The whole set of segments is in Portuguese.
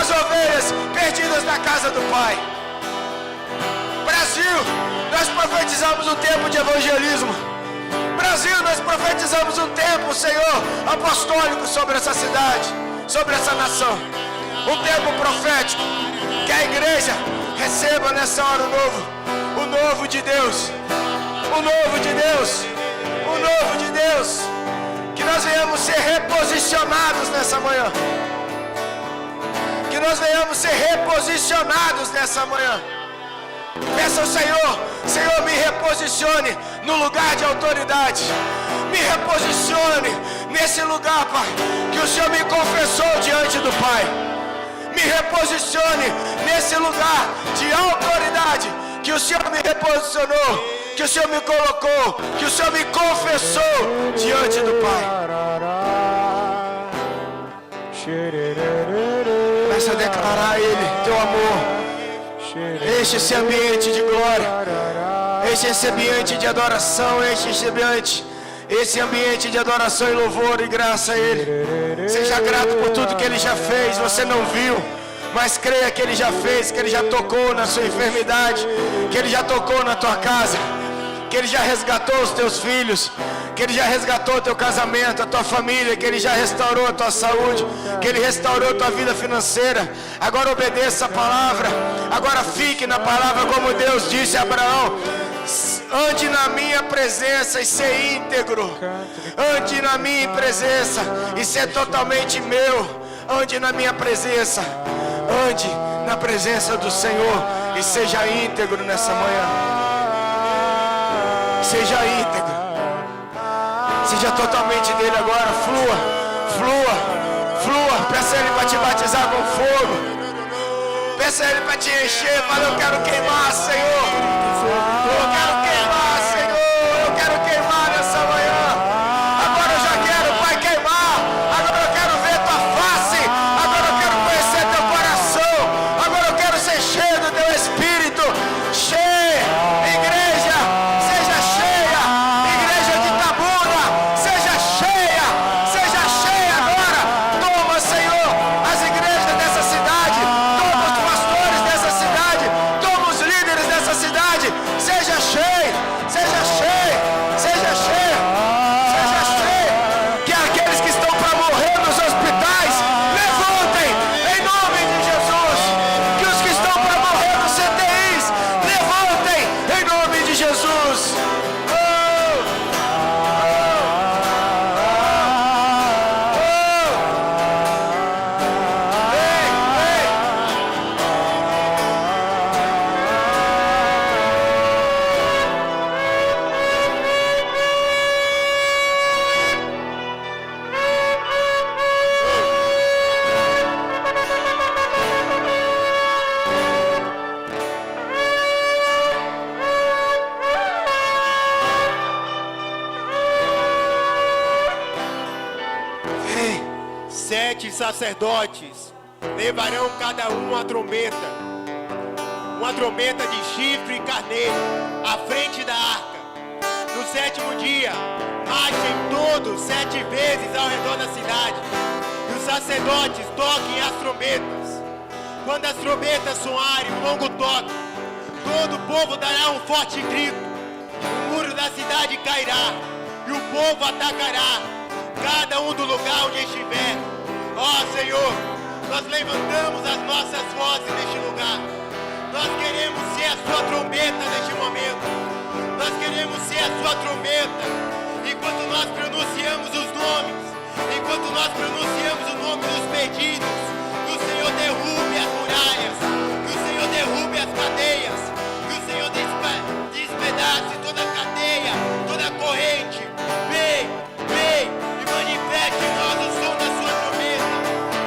as ovelhas perdidas na casa do Pai. Brasil, nós profetizamos um tempo de evangelismo. Brasil, nós profetizamos um tempo, Senhor, apostólico sobre essa cidade, sobre essa nação. Um tempo profético, que a igreja receba nessa hora o novo de Deus, o novo de Deus, o novo de Deus. Que nós venhamos ser reposicionados nessa manhã. Que nós venhamos ser reposicionados nessa manhã. Peça ao Senhor, Senhor, me reposicione no lugar de autoridade. Me reposicione nesse lugar, Pai, que o Senhor me confessou diante do Pai. Me reposicione nesse lugar de autoridade que o Senhor me reposicionou, que o Senhor me colocou, que o Senhor me confessou diante do Pai. Começa a declarar a Ele teu amor. Enche esse ambiente de glória, enche esse ambiente de adoração, enche esse ambiente de adoração e louvor e graça a Ele. Seja grato por tudo que Ele já fez. Você não viu, mas creia que Ele já fez, que Ele já tocou na sua enfermidade, que Ele já tocou na tua casa, que Ele já resgatou os teus filhos, que Ele já resgatou o teu casamento, a tua família, que Ele já restaurou a tua saúde, que Ele restaurou a tua vida financeira. Agora obedeça a palavra, agora fique na palavra, como Deus disse a Abraão: ande na minha presença e ser íntegro, ande na minha presença e ser totalmente meu, ande na minha presença, ande na presença do Senhor e seja íntegro nessa manhã. Seja íntegro, seja totalmente dele agora. Flua, flua, flua. Peça a Ele para te batizar com fogo, peça a Ele para te encher. Fala: eu quero queimar, Senhor, eu quero queimar, Senhor, eu quero queimar nessa manhã. Agora eu já quero, Pai, queimar. Agora eu quero ver tua face, agora eu quero conhecer teu coração, agora eu quero ser cheio do teu Espírito. Cheio, igreja, seja cheia, igreja de Itabuna, seja cheia agora. Toma, Senhor, as igrejas dessa cidade, toma os pastores dessa cidade, toma os líderes dessa cidade. Seja cheio, seja cheio, seja cheio, seja cheio. Que aqueles que estão para morrer nos hospitais levantem em nome de Jesus. Que os que estão para morrer nos CTIs levantem em nome de Jesus. Sete sacerdotes levarão cada um uma trombeta de chifre e carneiro, à frente da arca. No sétimo dia, marchem todos 7 vezes ao redor da cidade, e os sacerdotes toquem as trombetas. Quando as trombetas soarem um longo toque, todo o povo dará um forte grito. O muro da cidade cairá, e o povo atacará, cada um do lugar onde estiver. Ó Senhor, nós levantamos as nossas vozes neste lugar. Nós queremos ser a sua trombeta neste momento. Nós queremos ser a sua trombeta. Enquanto nós pronunciamos os nomes, enquanto nós pronunciamos o nome dos perdidos, que o Senhor derrube as muralhas, que o Senhor derrube as cadeias, que o Senhor despedace toda a cadeia, toda a corrente. Vem e manifeste em nós o som da sua trombeta.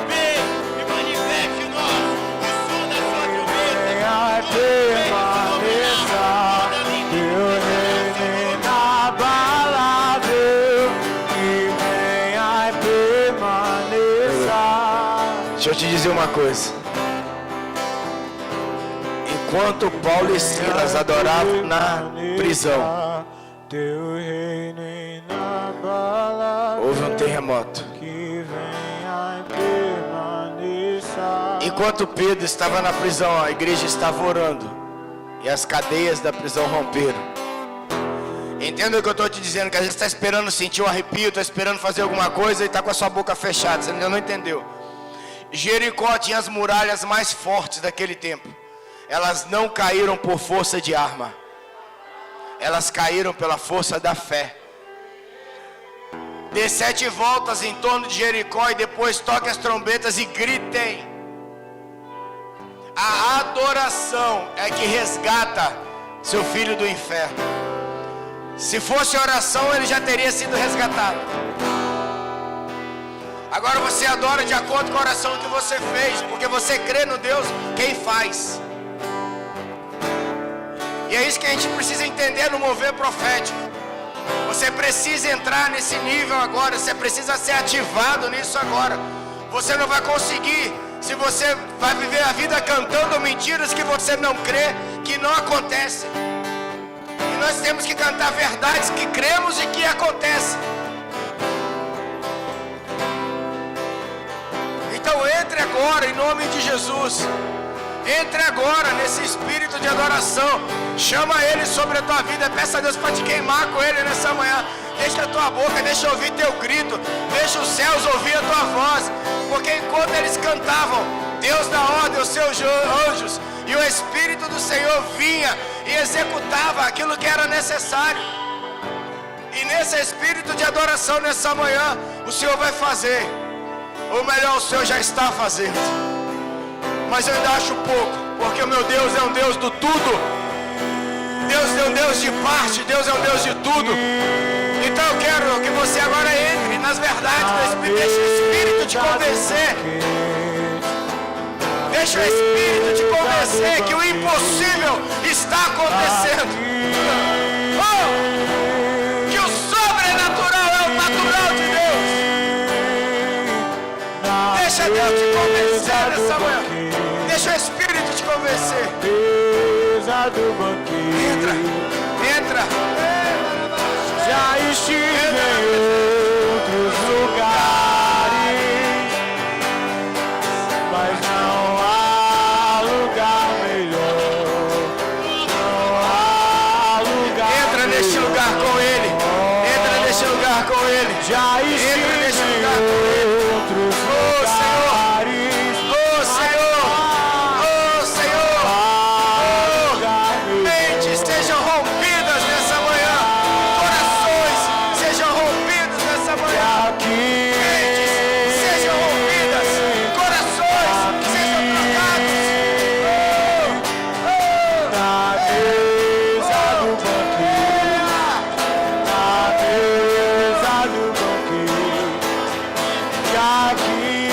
Vem e manifeste em nós o som da sua trombeta. Deixa eu te dizer uma coisa. Enquanto Paulo e Silas adoravam na prisão, houve um terremoto. Enquanto Pedro estava na prisão, a igreja estava orando e as cadeias da prisão romperam. Entenda o que eu estou te dizendo, que às vezes está esperando sentir um arrepio, está esperando fazer alguma coisa e está com a sua boca fechada, você ainda não entendeu. Jericó tinha as muralhas mais fortes daquele tempo. Elas não caíram por força de arma, elas caíram pela força da fé. Dê 7 voltas em torno de Jericó e depois toque as trombetas e gritem. A adoração é que resgata seu filho do inferno. Se fosse oração, ele já teria sido resgatado. Agora você adora de acordo com a oração que você fez, porque você crê no Deus quem faz. E é isso que a gente precisa entender no mover profético. Você precisa entrar nesse nível agora, você precisa ser ativado nisso agora. Você não vai conseguir se você vai viver a vida cantando mentiras que você não crê, que não acontecem. E nós temos que cantar verdades que cremos e que acontecem. Então entre agora em nome de Jesus. Entre agora nesse espírito de adoração. Chama Ele sobre a tua vida. Peça a Deus para te queimar com Ele nessa manhã. Deixa a tua boca, deixa ouvir teu grito. Deixa os céus ouvir a tua voz. Porque enquanto eles cantavam, Deus dá ordem aos seus anjos. E o Espírito do Senhor vinha e executava aquilo que era necessário. E nesse espírito de adoração nessa manhã, o Senhor vai fazer. Ou melhor, o Senhor já está fazendo. Mas eu ainda acho pouco, porque o meu Deus é um Deus do tudo. Deus é um Deus de parte, Deus é um Deus de tudo. Então eu quero que você agora entre nas verdades do Espírito. Deixa o Espírito te convencer. Deixa o Espírito te convencer que o impossível está acontecendo. Oh, que o sobrenatural é o natural de Deus. Deixa Deus te convencer nessa manhã. Deixa o Espírito te convencer. Entra, entra. Já estive em outros lugares, mas não há lugar melhor. Não há lugar. Entra neste lugar com Ele. Entra neste lugar com Ele. Já estive Entra neste lugar com Ele. em outros lugares. Mentes sejam rompidas nessa manhã. Corações sejam rompidos nessa manhã. Mentes sejam rompidas. Corações sejam trocados. Na mesa do banquete, na mesa do banquete, e aqui.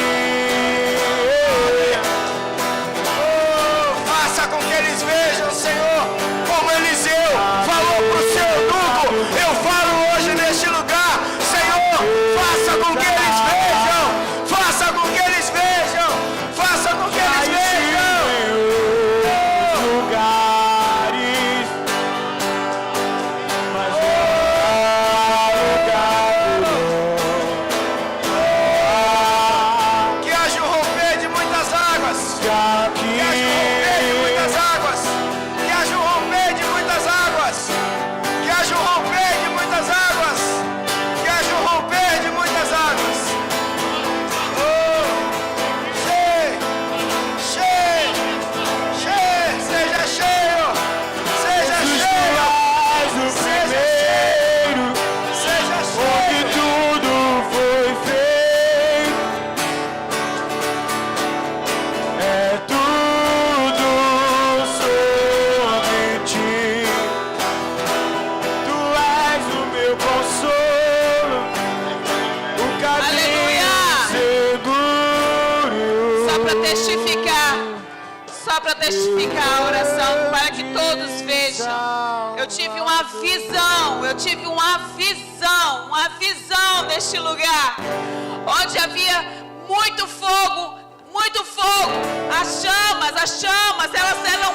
Faça com que eles vejam, Senhor, como Eliseu falou para o seu eunuco. Eu falo hoje neste lugar, Senhor, faça com que eles vejam. Faça com que eles vejam. Faça com que eles vejam. Lugares, mas não há lugar melhor. Que haja um romper de muitas águas. Que aqui. Que haja um romper de muitas águas. Que haja um romper de muitas águas. Que haja um romper de muitas águas. Que haja um romper de muitas águas. Oh, cheio, cheio, cheio, seja cheio, seja cheio, Seja primeiro, seja onde cheio. tudo foi feito, é tudo sobre ti. Tu és o meu consolo, o caminho seguro. Só para testificar a oração, para que todos vejam. Eu tive uma visão neste lugar, onde havia muito fogo. As chamas, elas eram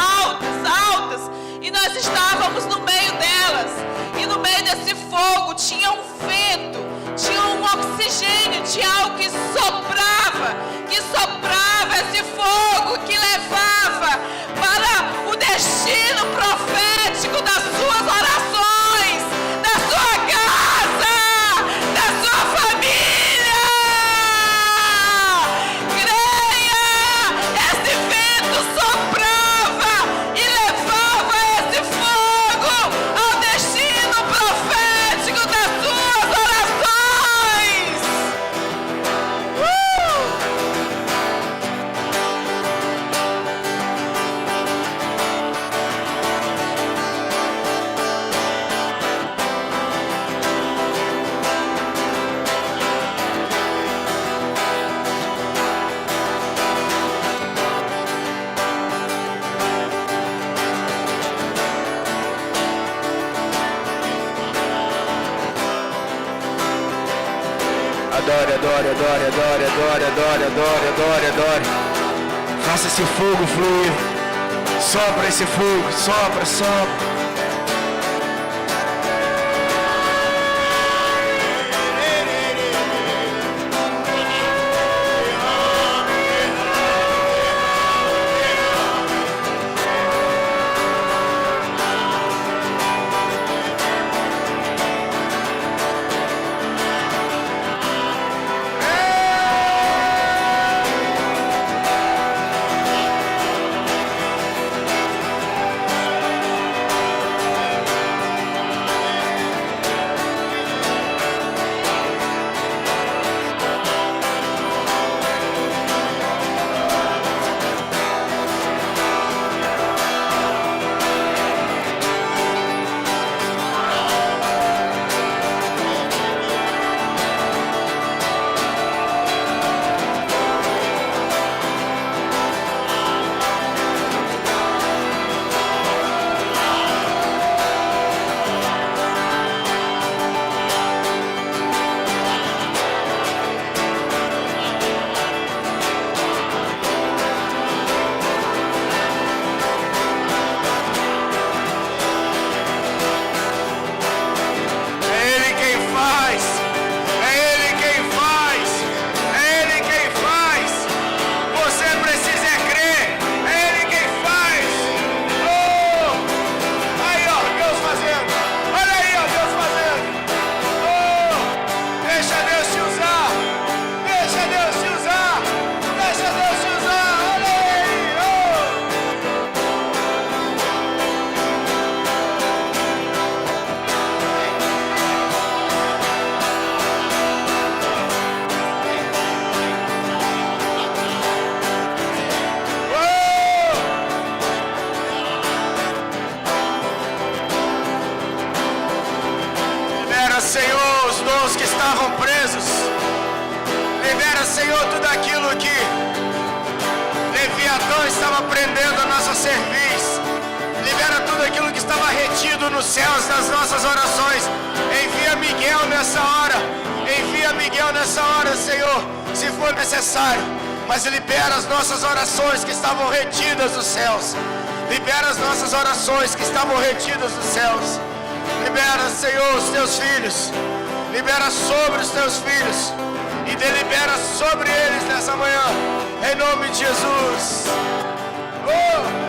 altas, e nós estávamos no meio delas. E no meio desse fogo tinha um vento, tinha um oxigênio, tinha algo que soprava adore, adore, adore, adore, adore, adore, adore, adore. Faça esse fogo fluir. Sopra esse fogo, sopra, sopra. Senhor, os dons que estavam presos. Libera, Senhor, tudo aquilo que Leviatã estava prendendo a nossa cerviz. Libera tudo aquilo que estava retido nos céus das nossas orações. Envia Miguel nessa hora. Envia Miguel nessa hora, Senhor, se for necessário. Mas libera as nossas orações que estavam retidas nos céus. Libera as nossas orações que estavam retidas nos céus. Libera, Senhor, os teus filhos. Libera sobre os teus filhos. E delibera sobre eles nessa manhã. Em nome de Jesus. Oh!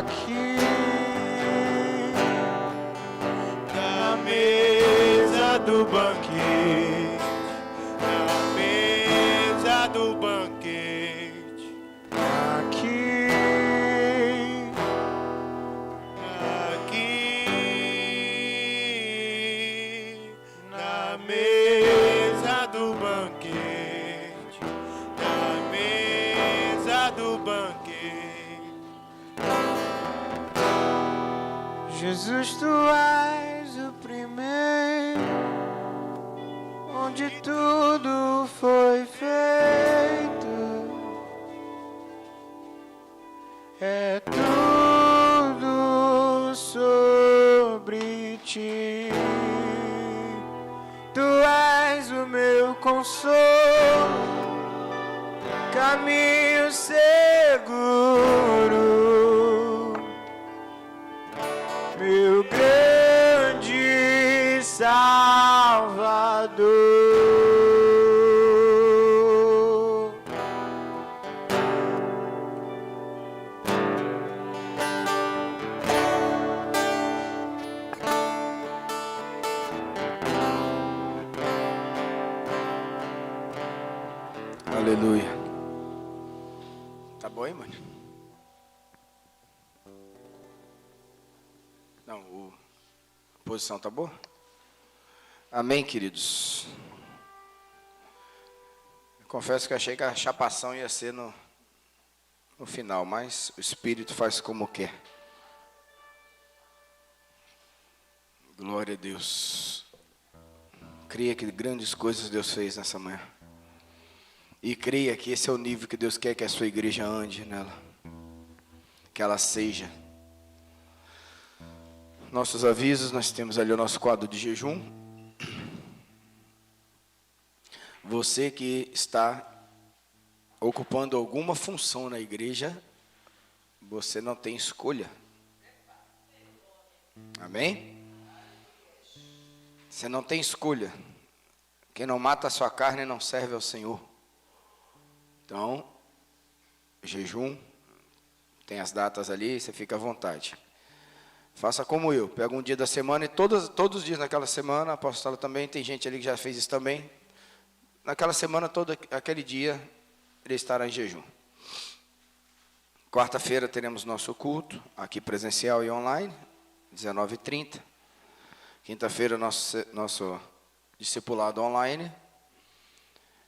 aqui na mesa do banquete, Na mesa do banquete, aqui aqui na mesa do banquete, na mesa do banquete. Jesus, tu és o primeiro, onde tudo foi feito. É tudo sobre ti. Tu és o meu consolo, caminho seguro, meu grande Salvador. Aleluia. Tá bom aí, mano? Não, a posição tá boa? Amém, queridos. Eu confesso que achei que a chapação ia ser no final, mas o Espírito faz como quer. Glória a Deus. Creia que grandes coisas Deus fez nessa manhã. E creia que esse é o nível que Deus quer que a sua igreja ande nela. Que ela seja. Nossos avisos, nós temos ali o nosso quadro de jejum. Você que está ocupando alguma função na igreja, você não tem escolha. Amém? Você não tem escolha. Quem não mata a sua carne não serve ao Senhor. Então, jejum, tem as datas ali, você fica à vontade. Faça como eu, pega um dia da semana e todos os dias naquela semana, a apóstola também, tem gente ali que já fez isso também. Naquela semana, todo aquele dia, ele estará em jejum. Quarta-feira teremos nosso culto, aqui presencial e online, 19h30. Quinta-feira, nosso discipulado online.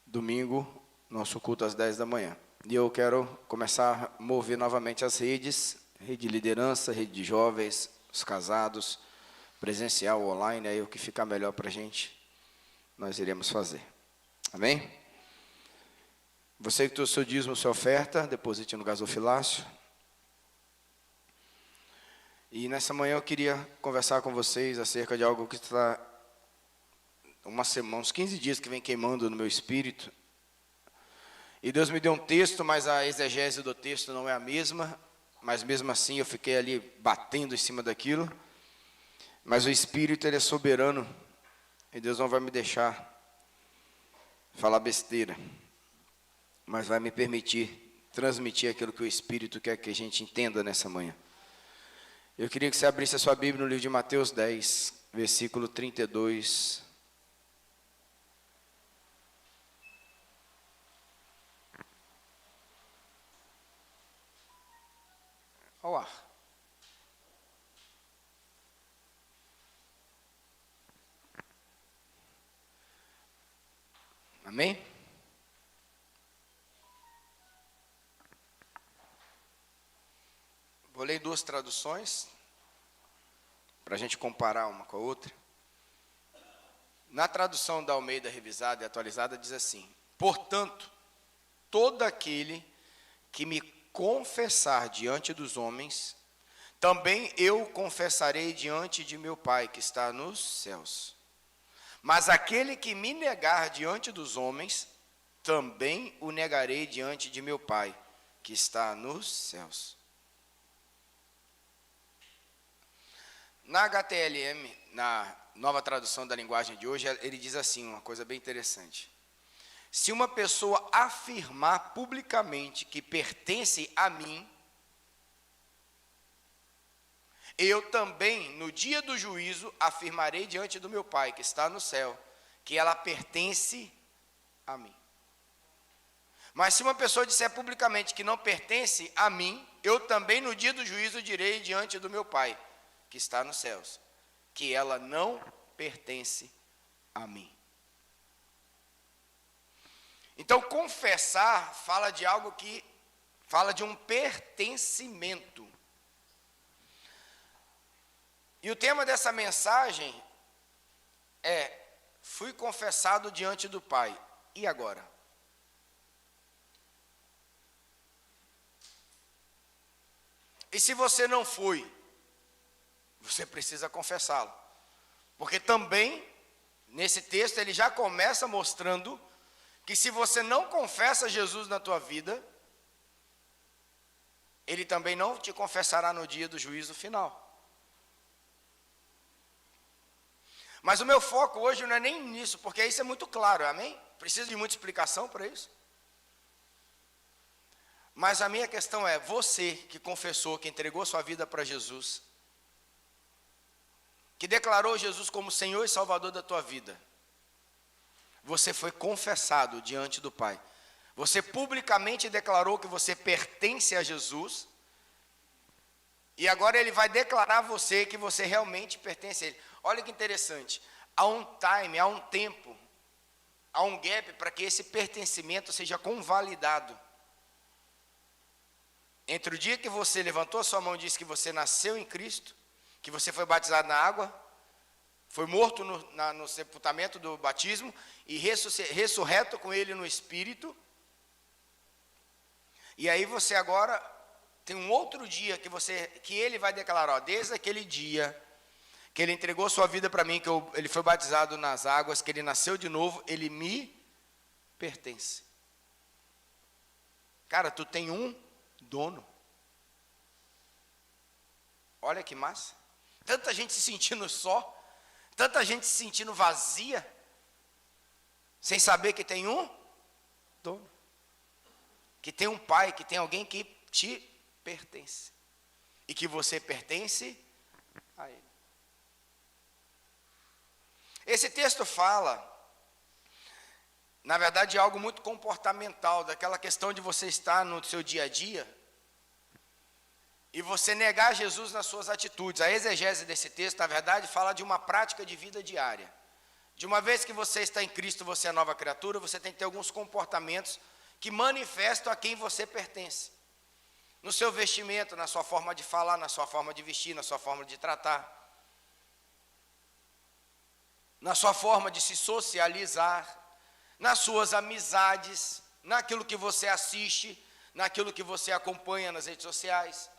Domingo, nosso culto às 10 da manhã. E eu quero começar a mover novamente as redes, rede de liderança, rede de jovens, os casados, presencial, online, aí o que ficar melhor para a gente, nós iremos fazer. Amém? Você que trouxe o seu dízimo, sua oferta, deposite no gasofilácio. E nessa manhã eu queria conversar com vocês acerca de algo que está uns 15 dias que vem queimando no meu espírito. E Deus me deu um texto, mas a exegese do texto não é a mesma. Mas mesmo assim eu fiquei ali batendo em cima daquilo. Mas o Espírito, ele é soberano. E Deus não vai me deixar falar besteira. Mas vai me permitir transmitir aquilo que o Espírito quer que a gente entenda nessa manhã. Eu queria que você abrisse a sua Bíblia no livro de Mateus 10, versículo 32. Ao ar. Amém? Vou ler 2 traduções, para a gente comparar uma com a outra. Na tradução da Almeida Revisada e Atualizada diz assim: portanto, todo aquele que me confessar diante dos homens, também eu confessarei diante de meu Pai que está nos céus. Mas aquele que me negar diante dos homens, também o negarei diante de meu Pai que está nos céus. Na HTLM, na nova tradução da linguagem de hoje, ele diz assim, uma coisa bem interessante. Se uma pessoa afirmar publicamente que pertence a mim, eu também, no dia do juízo, afirmarei diante do meu Pai, que está no céu, que ela pertence a mim. Mas se uma pessoa disser publicamente que não pertence a mim, eu também, no dia do juízo, direi diante do meu Pai, que está nos céus, que ela não pertence a mim. Então, confessar fala de algo que fala de um pertencimento. E o tema dessa mensagem é: fui confessado diante do Pai, e agora? E se você não foi, você precisa confessá-lo. Porque também, nesse texto, ele já começa mostrando que se você não confessa Jesus na tua vida, ele também não te confessará no dia do juízo final. Mas o meu foco hoje não é nem nisso, porque isso é muito claro, amém? Precisa de muita explicação para isso. Mas a minha questão é, você que confessou, que entregou sua vida para Jesus, que declarou Jesus como Senhor e Salvador da tua vida, você foi confessado diante do Pai. Você publicamente declarou que você pertence a Jesus, e agora Ele vai declarar a você que você realmente pertence a Ele. Olha que interessante, há um time, há um tempo, há um gap para que esse pertencimento seja convalidado. Entre o dia que você levantou a sua mão e disse que você nasceu em Cristo, que você foi batizado na água, foi morto no sepultamento do batismo e ressurreto com Ele no Espírito. E aí você agora tem um outro dia que Ele vai declarar, ó, desde aquele dia que Ele entregou sua vida para mim, que Ele foi batizado nas águas, que Ele nasceu de novo, Ele me pertence. Cara, tu tem um dono. Olha que massa. Tanta gente se sentindo só, tanta gente se sentindo vazia, sem saber que tem um dono, que tem um pai, que tem alguém que te pertence, e que você pertence a Ele. Esse texto fala, na verdade, de algo muito comportamental, daquela questão de você estar no seu dia a dia, e você negar Jesus nas suas atitudes. A exegese desse texto, na verdade, fala de uma prática de vida diária. De uma vez que você está em Cristo, você é nova criatura, você tem que ter alguns comportamentos que manifestam a quem você pertence. No seu vestimento, na sua forma de falar, na sua forma de vestir, na sua forma de tratar, na sua forma de se socializar, nas suas amizades, naquilo que você assiste, naquilo que você acompanha nas redes sociais.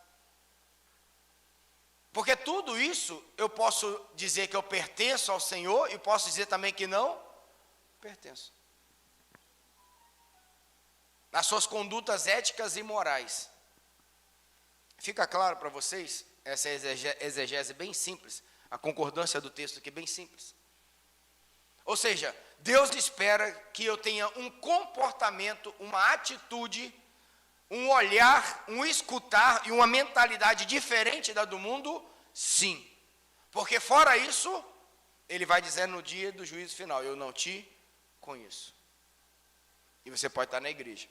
Porque tudo isso eu posso dizer que eu pertenço ao Senhor e posso dizer também que não pertenço. Nas suas condutas éticas e morais. Fica claro para vocês, essa exegese bem simples, a concordância do texto aqui bem simples. Ou seja, Deus espera que eu tenha um comportamento, uma atitude, um olhar, um escutar e uma mentalidade diferente da do mundo? Sim. Porque fora isso, Ele vai dizer no dia do juízo final, eu não te conheço. E você pode estar na igreja.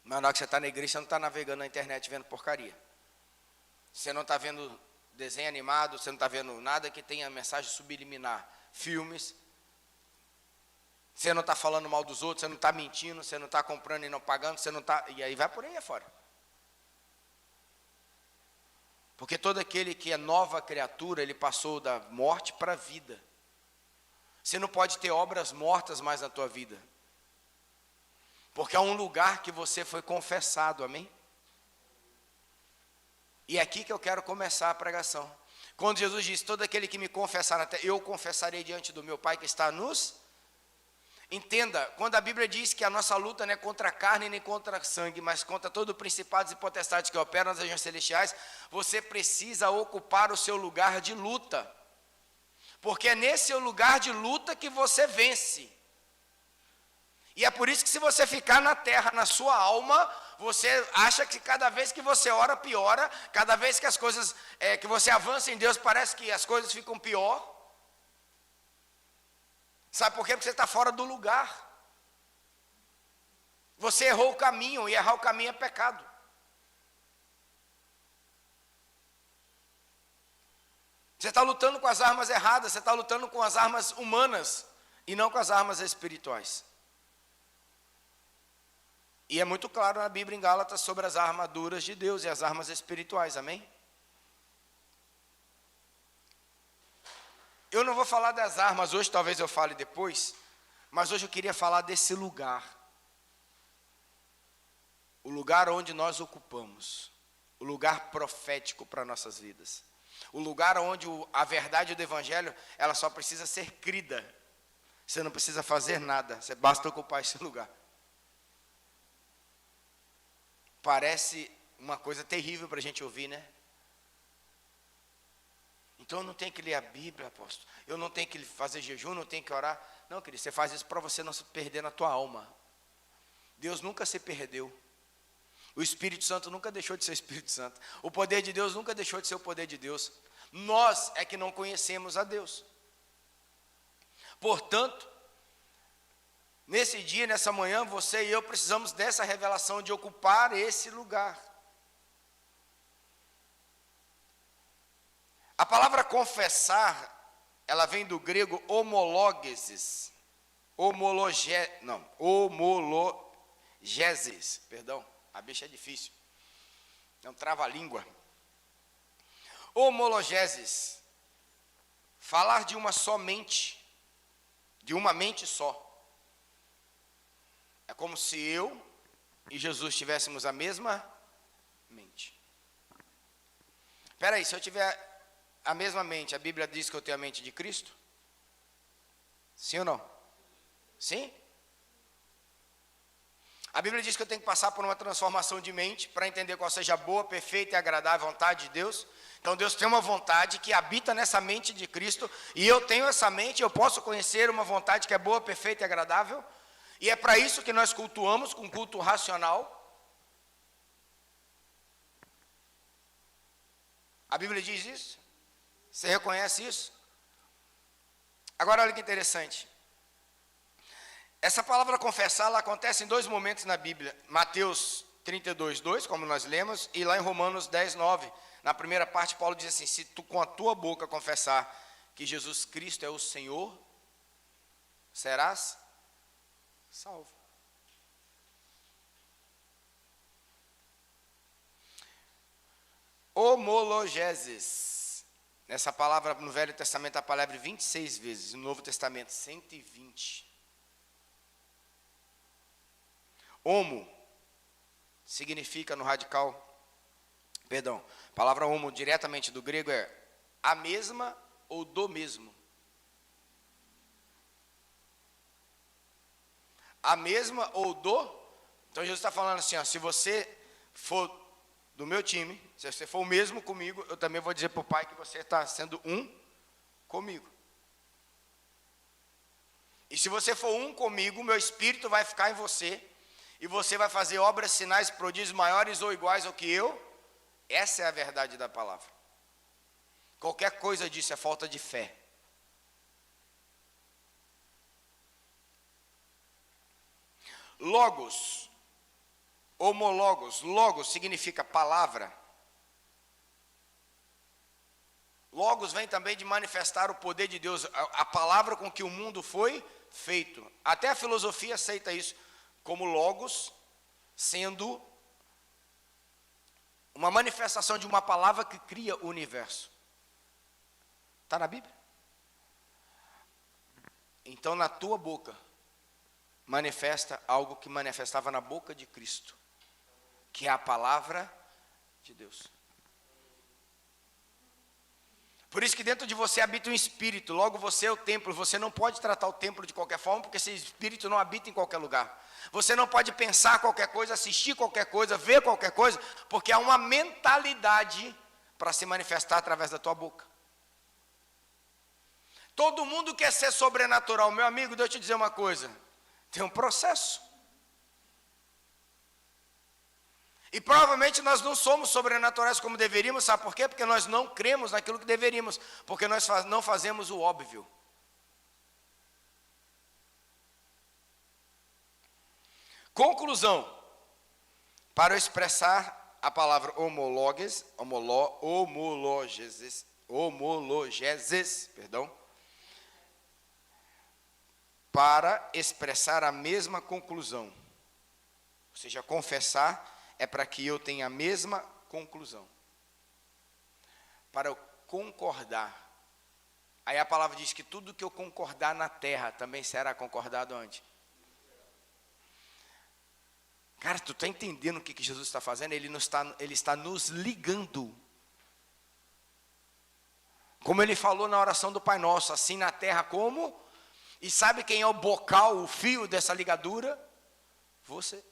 Mas na hora que você está na igreja, você não está navegando na internet vendo porcaria. Você não está vendo desenho animado, você não está vendo nada que tenha mensagem subliminar. Filmes. Você não está falando mal dos outros, você não está mentindo, você não está comprando e não pagando, você não está... E aí vai por aí afora. Porque todo aquele que é nova criatura, ele passou da morte para a vida. Você não pode ter obras mortas mais na tua vida. Porque é um lugar que você foi confessado, amém? E é aqui que eu quero começar a pregação. Quando Jesus diz, todo aquele que me confessar até, eu confessarei diante do meu Pai que está nos... Entenda, quando a Bíblia diz que a nossa luta não é contra a carne nem contra sangue, mas contra todo principados e potestades que operam nas regiões celestiais, você precisa ocupar o seu lugar de luta. Porque é nesse seu lugar de luta que você vence. E é por isso que se você ficar na terra, na sua alma, você acha que cada vez que você ora, piora. Cada vez que as coisas, que você avança em Deus, parece que as coisas ficam pior. Sabe por quê? Porque você está fora do lugar. Você errou o caminho, e errar o caminho é pecado. Você está lutando com as armas erradas, você está lutando com as armas humanas, e não com as armas espirituais. E é muito claro na Bíblia, em Gálatas, sobre as armaduras de Deus e as armas espirituais, amém? Eu não vou falar das armas hoje, talvez eu fale depois, mas hoje eu queria falar desse lugar. O lugar onde nós ocupamos, o lugar profético para nossas vidas. O lugar onde a verdade do Evangelho, ela só precisa ser crida. Você não precisa fazer nada, você basta ocupar esse lugar. Parece uma coisa terrível para a gente ouvir, né? Então eu não tenho que ler a Bíblia, apóstolo. Eu não tenho que fazer jejum, não tenho que orar. Não, querido, você faz isso para você não se perder na tua alma. Deus nunca se perdeu. O Espírito Santo nunca deixou de ser Espírito Santo. O poder de Deus nunca deixou de ser o poder de Deus. Nós é que não conhecemos a Deus. Portanto, nesse dia, nessa manhã, você e eu precisamos dessa revelação de ocupar esse lugar. A palavra confessar, ela vem do grego homologesis. Homologeses, perdão. A bicha é difícil. É um trava-língua. Homologeses. Falar de uma só mente. De uma mente só. É como se eu e Jesus tivéssemos a mesma mente. Espera aí, se eu tiver a mesma mente, a Bíblia diz que eu tenho a mente de Cristo? Sim ou não? Sim? A Bíblia diz que eu tenho que passar por uma transformação de mente para entender qual seja a boa, perfeita e agradável vontade de Deus. Então Deus tem uma vontade que habita nessa mente de Cristo, e eu tenho essa mente, eu posso conhecer uma vontade que é boa, perfeita e agradável, e é para isso que nós cultuamos com culto racional. A Bíblia diz isso? Você reconhece isso? Agora olha que interessante. Essa palavra confessar, ela acontece em dois momentos na Bíblia. Mateus 32, 2, como nós lemos, e lá em Romanos 10, 9. Na primeira parte, Paulo diz assim: se tu com a tua boca confessar que Jesus Cristo é o Senhor, serás salvo. Homologeses. Nessa palavra, no Velho Testamento, a palavra 26 vezes. No Novo Testamento, 120. Homo significa no radical, a palavra homo diretamente do grego é a mesma ou do mesmo. A mesma ou do. Então Jesus está falando assim, ó, se você for do meu time, se você for o mesmo comigo, eu também vou dizer para o Pai que você está sendo um comigo. E se você for um comigo, meu Espírito vai ficar em você, e você vai fazer obras, sinais, prodígios maiores ou iguais ao que eu. Essa é a verdade da palavra. Qualquer coisa disso é falta de fé. Logos, homologos, logos significa palavra. Logos vem também de manifestar o poder de Deus, a palavra com que o mundo foi feito. Até a filosofia aceita isso, como logos sendo uma manifestação de uma palavra que cria o universo. Está na Bíblia? Então na tua boca manifesta algo que manifestava na boca de Cristo, que é a palavra de Deus. Por isso que dentro de você habita um espírito, logo você é o templo. Você não pode tratar o templo de qualquer forma, porque esse espírito não habita em qualquer lugar. Você não pode pensar qualquer coisa, assistir qualquer coisa, ver qualquer coisa, porque há uma mentalidade para se manifestar através da tua boca. Todo mundo quer ser sobrenatural. Meu amigo, deixa eu te dizer uma coisa, tem um processo. E provavelmente nós não somos sobrenaturais como deveríamos, sabe por quê? Porque nós não cremos naquilo que deveríamos, porque nós não fazemos o óbvio. Conclusão. Para eu expressar a palavra homologeses, para expressar a mesma conclusão. Ou seja, confessar é para que eu tenha a mesma conclusão. Para eu concordar. Aí a palavra diz que tudo que eu concordar na terra também será concordado onde? Cara, tu está entendendo o que Jesus está fazendo? Ele está nos ligando. Como ele falou na oração do Pai Nosso, assim na terra como? E sabe quem é o bocal, o fio dessa ligadura? Você.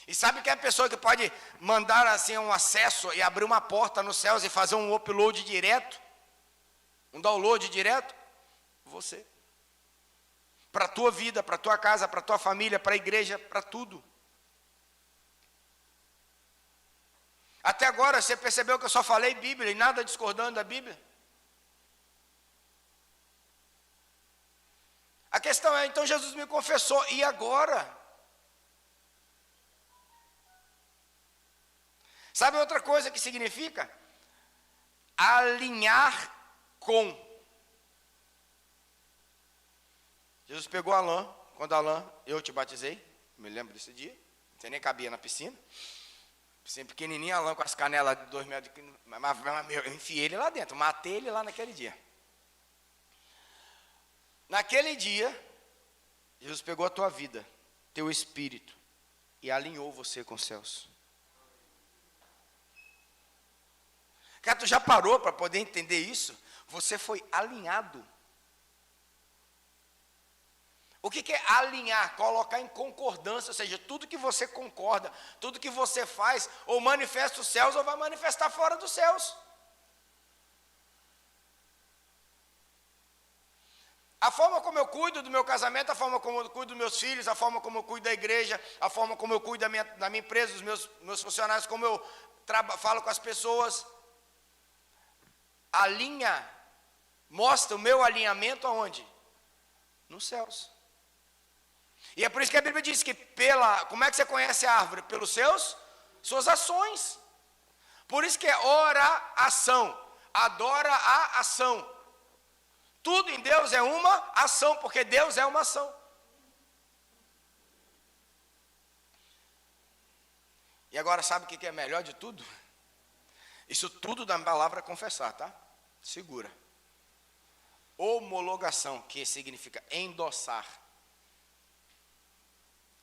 E sabe quem é a pessoa que pode mandar assim um acesso e abrir uma porta nos céus e fazer um upload direto? Um download direto? Você. Para a tua vida, para a tua casa, para a tua família, para a igreja, para tudo. Até agora você percebeu que eu só falei Bíblia e nada discordando da Bíblia? A questão é, então Jesus me confessou, e agora? Sabe outra coisa que significa? Alinhar com. Jesus pegou Alain, quando Alain, eu te batizei, me lembro desse dia, você nem cabia na piscina. Piscina pequenininha, Alain com as canelas de 2 metros, eu enfiei ele lá dentro, matei ele lá naquele dia. Naquele dia, Jesus pegou a tua vida, teu espírito, e alinhou você com os céus. Cara, tu já parou para poder entender isso? Você foi alinhado. O que é alinhar? Colocar em concordância, ou seja, tudo que você concorda, tudo que você faz, ou manifesta os céus, ou vai manifestar fora dos céus. A forma como eu cuido do meu casamento, a forma como eu cuido dos meus filhos, a forma como eu cuido da igreja, a forma como eu cuido da minha empresa, dos meus funcionários, como eu falo com as pessoas, alinha, mostra o meu alinhamento aonde? Nos céus. E é por isso que a Bíblia diz que como é que você conhece a árvore? Pelos suas ações. Por isso que é oração, adora a ação. Tudo em Deus é uma ação, porque Deus é uma ação. E agora sabe o que é melhor de tudo? Isso tudo da palavra confessar, tá? Segura. Homologação, que significa endossar.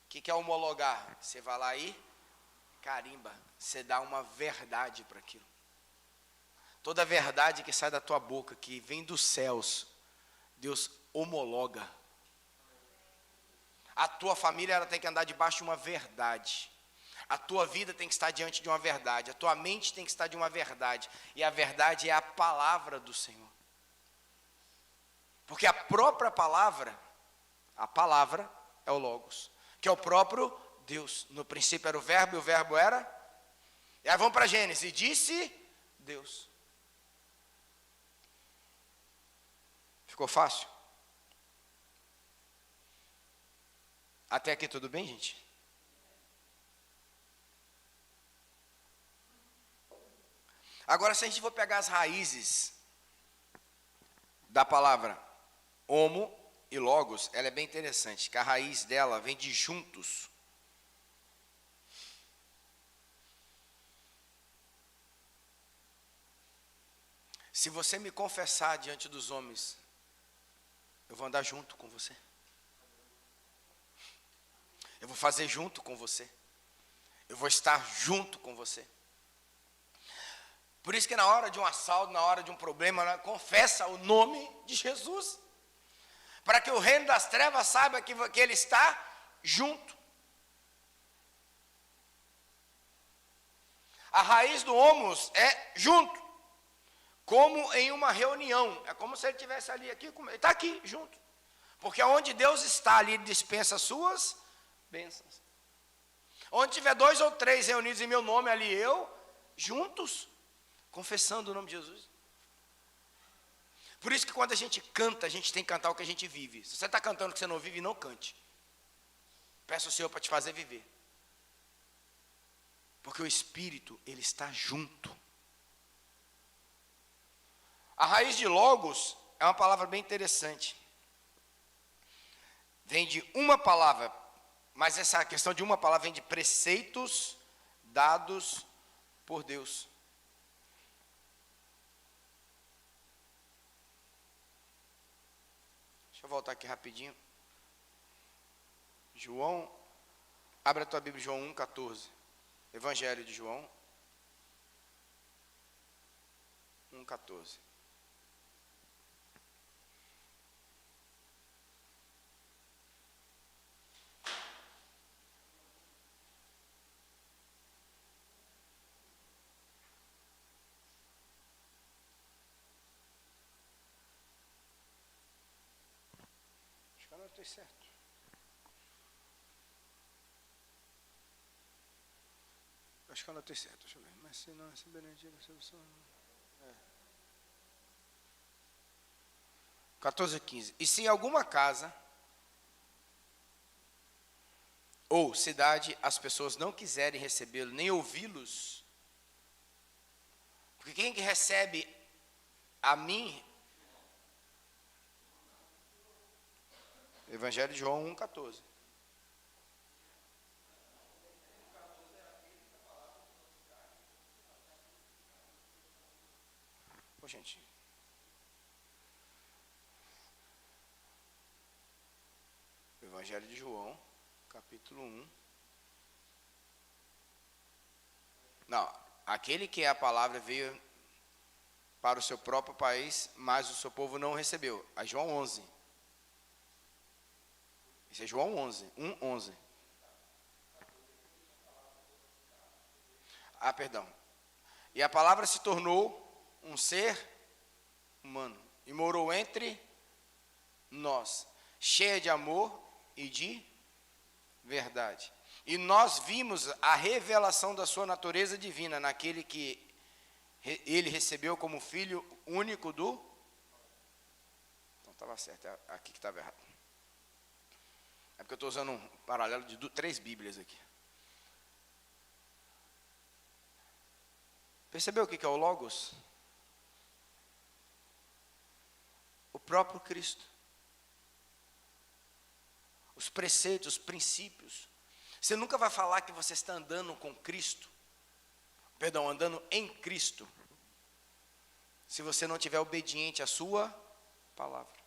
O que é homologar? Você vai lá e carimba, você dá uma verdade para aquilo. Toda verdade que sai da tua boca, que vem dos céus, Deus homologa. A tua família ela tem que andar debaixo de uma verdade. A tua vida tem que estar diante de uma verdade. A tua mente tem que estar de uma verdade. E a verdade é a palavra do Senhor. Porque a própria palavra, a palavra é o Logos, que é o próprio Deus. No princípio era o verbo e o verbo era. E aí vamos para Gênesis. Disse Deus. Ficou fácil? Até aqui tudo bem, gente? Agora, se a gente for pegar as raízes da palavra homo e logos, ela é bem interessante, que a raiz dela vem de juntos. Se você me confessar diante dos homens, eu vou andar junto com você. Eu vou fazer junto com você. Eu vou estar junto com você. Por isso que na hora de um assalto, na hora de um problema, confessa o nome de Jesus. Para que o reino das trevas saiba que ele está junto. A raiz do homos é junto. Como em uma reunião. É como se ele estivesse ali, aqui, ele está aqui, junto. Porque onde Deus está ali, ele dispensa as suas bênçãos. Onde tiver 2 ou 3 reunidos em meu nome, ali eu, juntos, confessando o nome de Jesus. Por isso que quando a gente canta, a gente tem que cantar o que a gente vive. Se você está cantando o que você não vive, não cante. Peça ao Senhor para te fazer viver. Porque o Espírito, ele está junto. A raiz de logos é uma palavra bem interessante. Vem de uma palavra, mas essa questão de uma palavra vem de preceitos dados por Deus. Deixa eu voltar aqui rapidinho. João, abre a tua Bíblia, João 1,14. Evangelho de João 1,14. Acho que eu anotei certo. Acho que eu anotei certo, deixa eu ver. Mas se não, se benedito, se 14:15. E se em alguma casa ou cidade as pessoas não quiserem recebê-lo, nem ouvi-los, porque quem que recebe a mim, Evangelho de João 1,14. Ô, gente. Evangelho de João, capítulo 1. Não, aquele que é a palavra veio para o seu próprio país, mas o seu povo não o recebeu. Aí João 11. Isso é João 11, 1:11. Ah, perdão. E a palavra se tornou um ser humano e morou entre nós, cheia de amor e de verdade. E nós vimos a revelação da sua natureza divina naquele que ele recebeu como filho único do... Então estava certo, é aqui que estava errado. É porque eu estou usando um paralelo de 3 Bíblias aqui. Percebeu o que é o Logos? O próprio Cristo. Os preceitos, os princípios. Você nunca vai falar que você está andando com Cristo, perdão, andando em Cristo, se você não estiver obediente à sua palavra.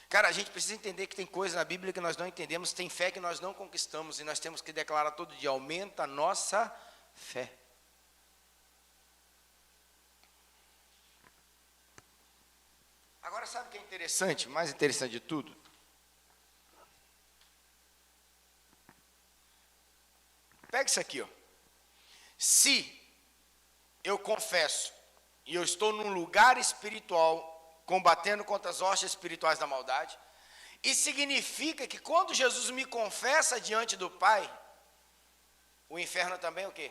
Cara, a gente precisa entender que tem coisa na Bíblia que nós não entendemos, tem fé que nós não conquistamos, e nós temos que declarar todo dia, aumenta a nossa fé. Agora sabe o que é interessante? Mais interessante de tudo? Pega isso aqui, ó. Se eu confesso e eu estou num lugar espiritual combatendo contra as hostes espirituais da maldade, isso significa que quando Jesus me confessa diante do Pai, o inferno também é o quê?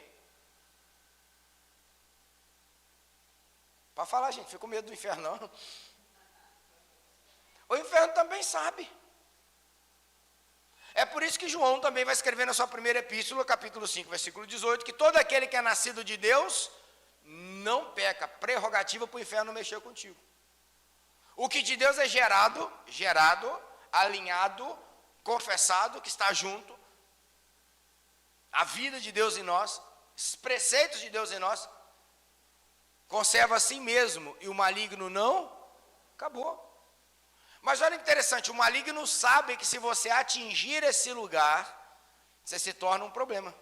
Para falar, gente, fica com medo do inferno, não. O inferno também sabe. É por isso que João também vai escrever na sua primeira epístola, capítulo 5, versículo 18, que todo aquele que é nascido de Deus não peca, prerrogativa para o inferno mexer contigo. O que de Deus é gerado, alinhado, confessado, que está junto, a vida de Deus em nós, esses preceitos de Deus em nós, conserva a si mesmo, e o maligno não, acabou. Mas olha que interessante, o maligno sabe que se você atingir esse lugar, você se torna um problema.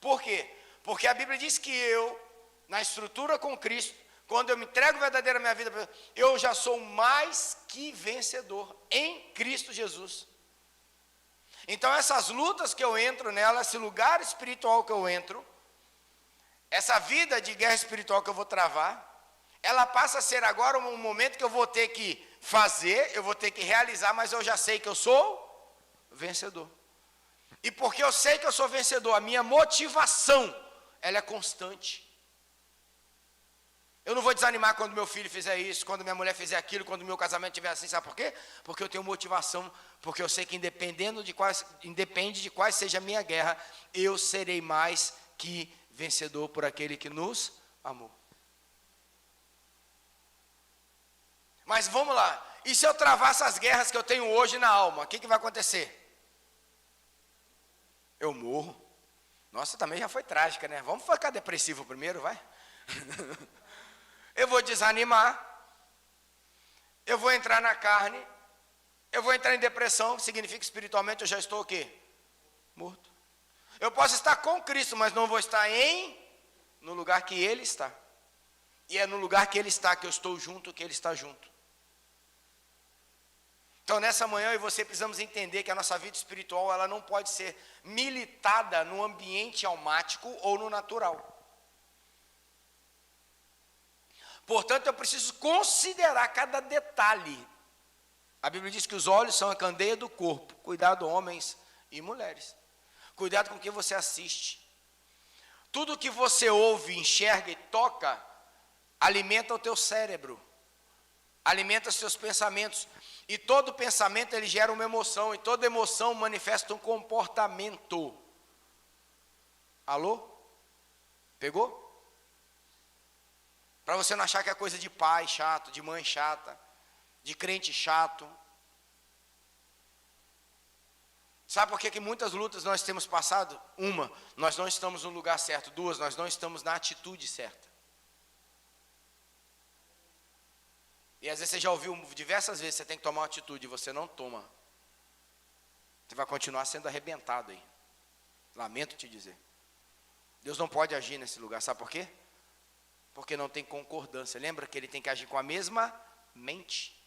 Por quê? Porque a Bíblia diz que eu, na estrutura com Cristo, quando eu me entrego verdadeira minha vida, eu já sou mais que vencedor em Cristo Jesus. Então essas lutas que eu entro nela, esse lugar espiritual que eu entro, essa vida de guerra espiritual que eu vou travar, ela passa a ser agora um momento que eu vou ter que fazer, eu vou ter que realizar, mas eu já sei que eu sou vencedor. E porque eu sei que eu sou vencedor, a minha motivação, ela é constante. Eu não vou desanimar quando meu filho fizer isso, quando minha mulher fizer aquilo, quando meu casamento estiver assim, sabe por quê? Porque eu tenho motivação, porque eu sei que independe de quais seja a minha guerra, eu serei mais que vencedor por aquele que nos amou. Mas vamos lá, e se eu travar essas guerras que eu tenho hoje na alma, o que vai acontecer? Eu morro. Nossa, também já foi trágica, né? Vamos ficar depressivo primeiro, vai? Eu vou desanimar, eu vou entrar na carne, eu vou entrar em depressão, que significa espiritualmente eu já estou o quê? Morto. Eu posso estar com Cristo, mas não vou estar no lugar que Ele está. E é no lugar que Ele está que eu estou junto, que Ele está junto. Então nessa manhã eu e você precisamos entender que a nossa vida espiritual ela não pode ser militada no ambiente almático ou no natural. Portanto, eu preciso considerar cada detalhe. A Bíblia diz que os olhos são a candeia do corpo. Cuidado, homens e mulheres. Cuidado com o que você assiste. Tudo que você ouve, enxerga e toca, alimenta o teu cérebro. Alimenta os seus pensamentos. E todo pensamento, ele gera uma emoção. E toda emoção manifesta um comportamento. Alô? Pegou? Para você não achar que é coisa de pai chato, de mãe chata, de crente chato. Sabe por que muitas lutas nós temos passado? Uma, nós não estamos no lugar certo. Duas, nós não estamos na atitude certa. E às vezes você já ouviu diversas vezes, você tem que tomar uma atitude, e você não toma. Você vai continuar sendo arrebentado aí. Lamento te dizer. Deus não pode agir nesse lugar, sabe por quê? Porque não tem concordância. Lembra que ele tem que agir com a mesma mente.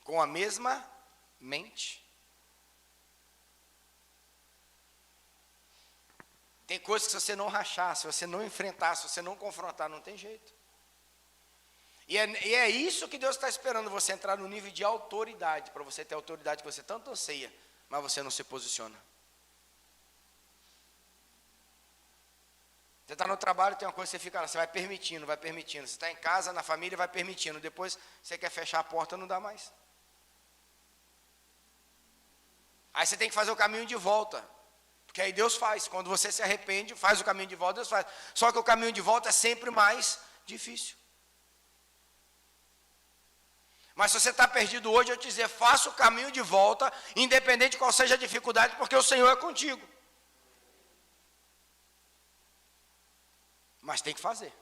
Com a mesma mente. Tem coisas que se você não rachar, se você não enfrentar, se você não confrontar, não tem jeito. E é isso que Deus está esperando, você entrar no nível de autoridade, para você ter a autoridade que você tanto anseia, mas você não se posiciona. Você está no trabalho, tem uma coisa que você fica lá, você vai permitindo. Você está em casa, na família, vai permitindo. Depois você quer fechar a porta, não dá mais. Aí você tem que fazer o caminho de volta. Porque aí Deus faz. Quando você se arrepende, faz o caminho de volta, Deus faz. Só que o caminho de volta é sempre mais difícil. Mas se você está perdido hoje, eu te dizer, faça o caminho de volta, independente de qual seja a dificuldade, porque o Senhor é contigo. Mas tem que fazer.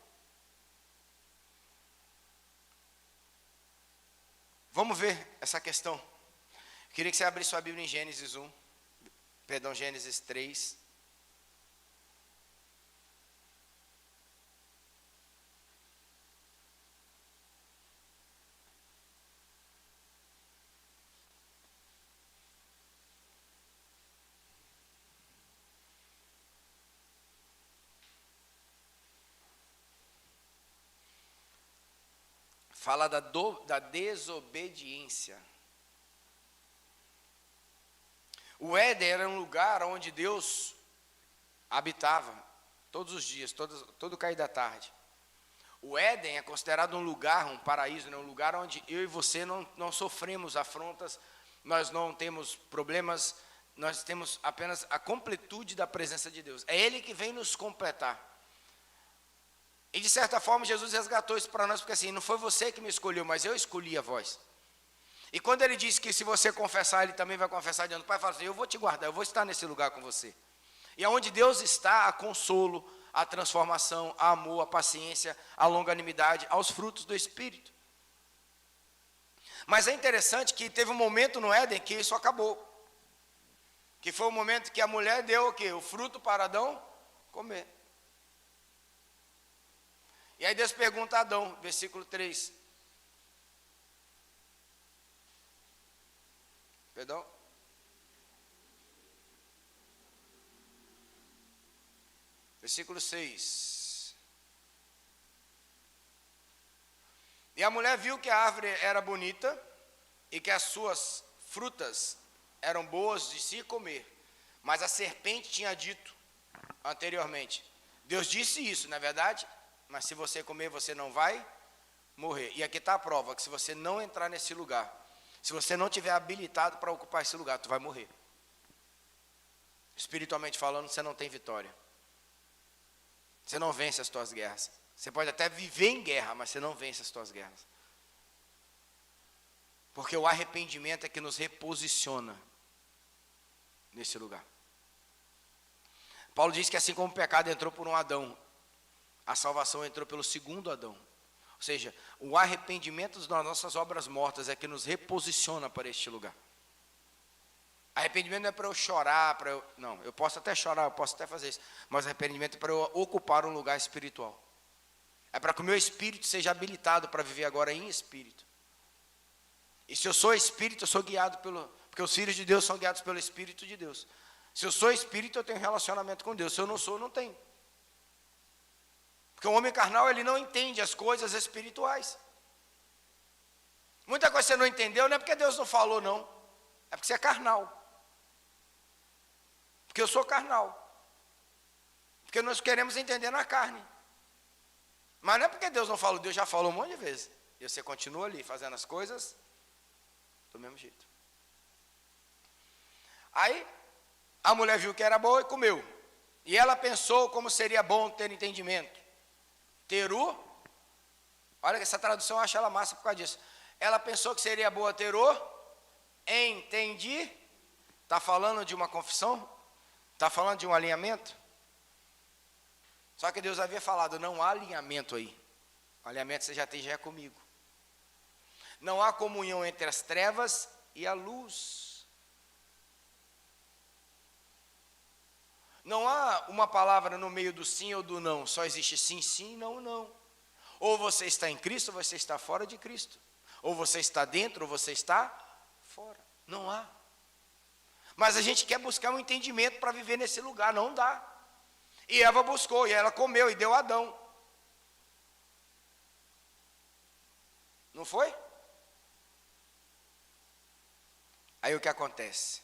Vamos ver essa questão. Eu queria que você abrisse sua Bíblia em Gênesis 1. Perdão, Gênesis 3. Fala da desobediência. O Éden era um lugar onde Deus habitava todos os dias, todo cair da tarde. O Éden é considerado um lugar, um paraíso, né? Um lugar onde eu e você não sofremos afrontas, nós não temos problemas, nós temos apenas a completude da presença de Deus. É Ele que vem nos completar. E de certa forma Jesus resgatou isso para nós, porque assim, não foi você que me escolheu, mas eu escolhi a vós. E quando ele disse que se você confessar, ele também vai confessar diante do Pai, fala assim, eu vou te guardar, eu vou estar nesse lugar com você. E aonde Deus está, há consolo, a transformação, a amor, a paciência, a longanimidade, aos frutos do Espírito. Mas é interessante que teve um momento no Éden que isso acabou. Que foi o momento que a mulher deu o quê? O fruto para Adão comer. E aí Deus pergunta a Adão, versículo 3. Perdão? Versículo 6. E a mulher viu que a árvore era bonita e que as suas frutas eram boas de se comer, mas a serpente tinha dito anteriormente. Deus disse isso, não é verdade? Mas se você comer, você não vai morrer. E aqui está a prova, que se você não entrar nesse lugar, se você não tiver habilitado para ocupar esse lugar, tu vai morrer. Espiritualmente falando, você não tem vitória. Você não vence as tuas guerras. Você pode até viver em guerra, mas você não vence as tuas guerras. Porque o arrependimento é que nos reposiciona nesse lugar. Paulo diz que assim como o pecado entrou por um Adão, a salvação entrou pelo segundo Adão. Ou seja, o arrependimento das nossas obras mortas é que nos reposiciona para este lugar. Arrependimento não é para eu chorar, não, eu posso até chorar, eu posso até fazer isso, mas arrependimento é para eu ocupar um lugar espiritual. É para que o meu espírito seja habilitado para viver agora em espírito. E se eu sou espírito, eu sou guiado porque os filhos de Deus são guiados pelo Espírito de Deus. Se eu sou espírito, eu tenho relacionamento com Deus. Se eu não sou, eu não tenho. Porque o homem carnal, ele não entende as coisas espirituais. Muita coisa você não entendeu, não é porque Deus não falou, não. É porque você é carnal. Porque eu sou carnal. Porque nós queremos entender na carne. Mas não é porque Deus não falou, Deus já falou um monte de vezes. E você continua ali, fazendo as coisas do mesmo jeito. Aí, a mulher viu que era boa e comeu. E ela pensou como seria bom ter entendimento. Teru, olha que essa tradução eu acho ela massa por causa disso. Ela pensou que seria boa ter entendi. Está falando de uma confissão? Está falando de um alinhamento? Só que Deus havia falado, não há alinhamento aí. O alinhamento você já tem, já é comigo. Não há comunhão entre as trevas e a luz. Não há uma palavra no meio do sim ou do não. Só existe sim, sim, não, não. Ou você está em Cristo, ou você está fora de Cristo. Ou você está dentro, ou você está fora. Não há. Mas a gente quer buscar um entendimento para viver nesse lugar. Não dá. E Eva buscou, e ela comeu, e deu a Adão. Não foi? Aí o que acontece?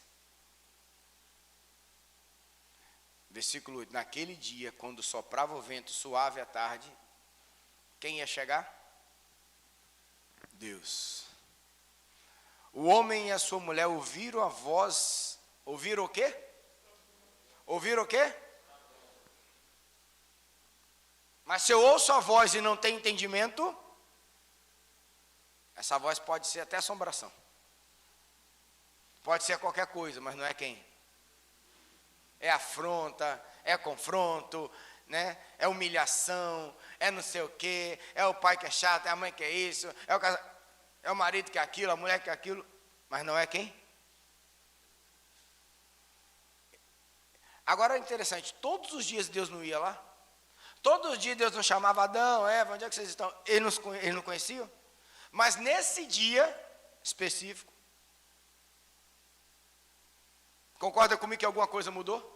Versículo 8. Naquele dia, quando soprava o vento suave à tarde, quem ia chegar? Deus. O homem e a sua mulher ouviram a voz. Ouviram o quê? Ouviram o quê? Mas se eu ouço a voz e não tenho entendimento, essa voz pode ser até assombração. Pode ser qualquer coisa, mas não é quem? É afronta, é confronto, né? É humilhação, é não sei o quê, é o pai que é chato, é a mãe que é isso, é o marido que é aquilo, a mulher que é aquilo, mas não é quem? Agora é interessante, todos os dias Deus não ia lá? Todos os dias Deus não chamava Adão, Eva, onde é que vocês estão? Eles não conheciam? Mas nesse dia específico, concorda comigo que alguma coisa mudou?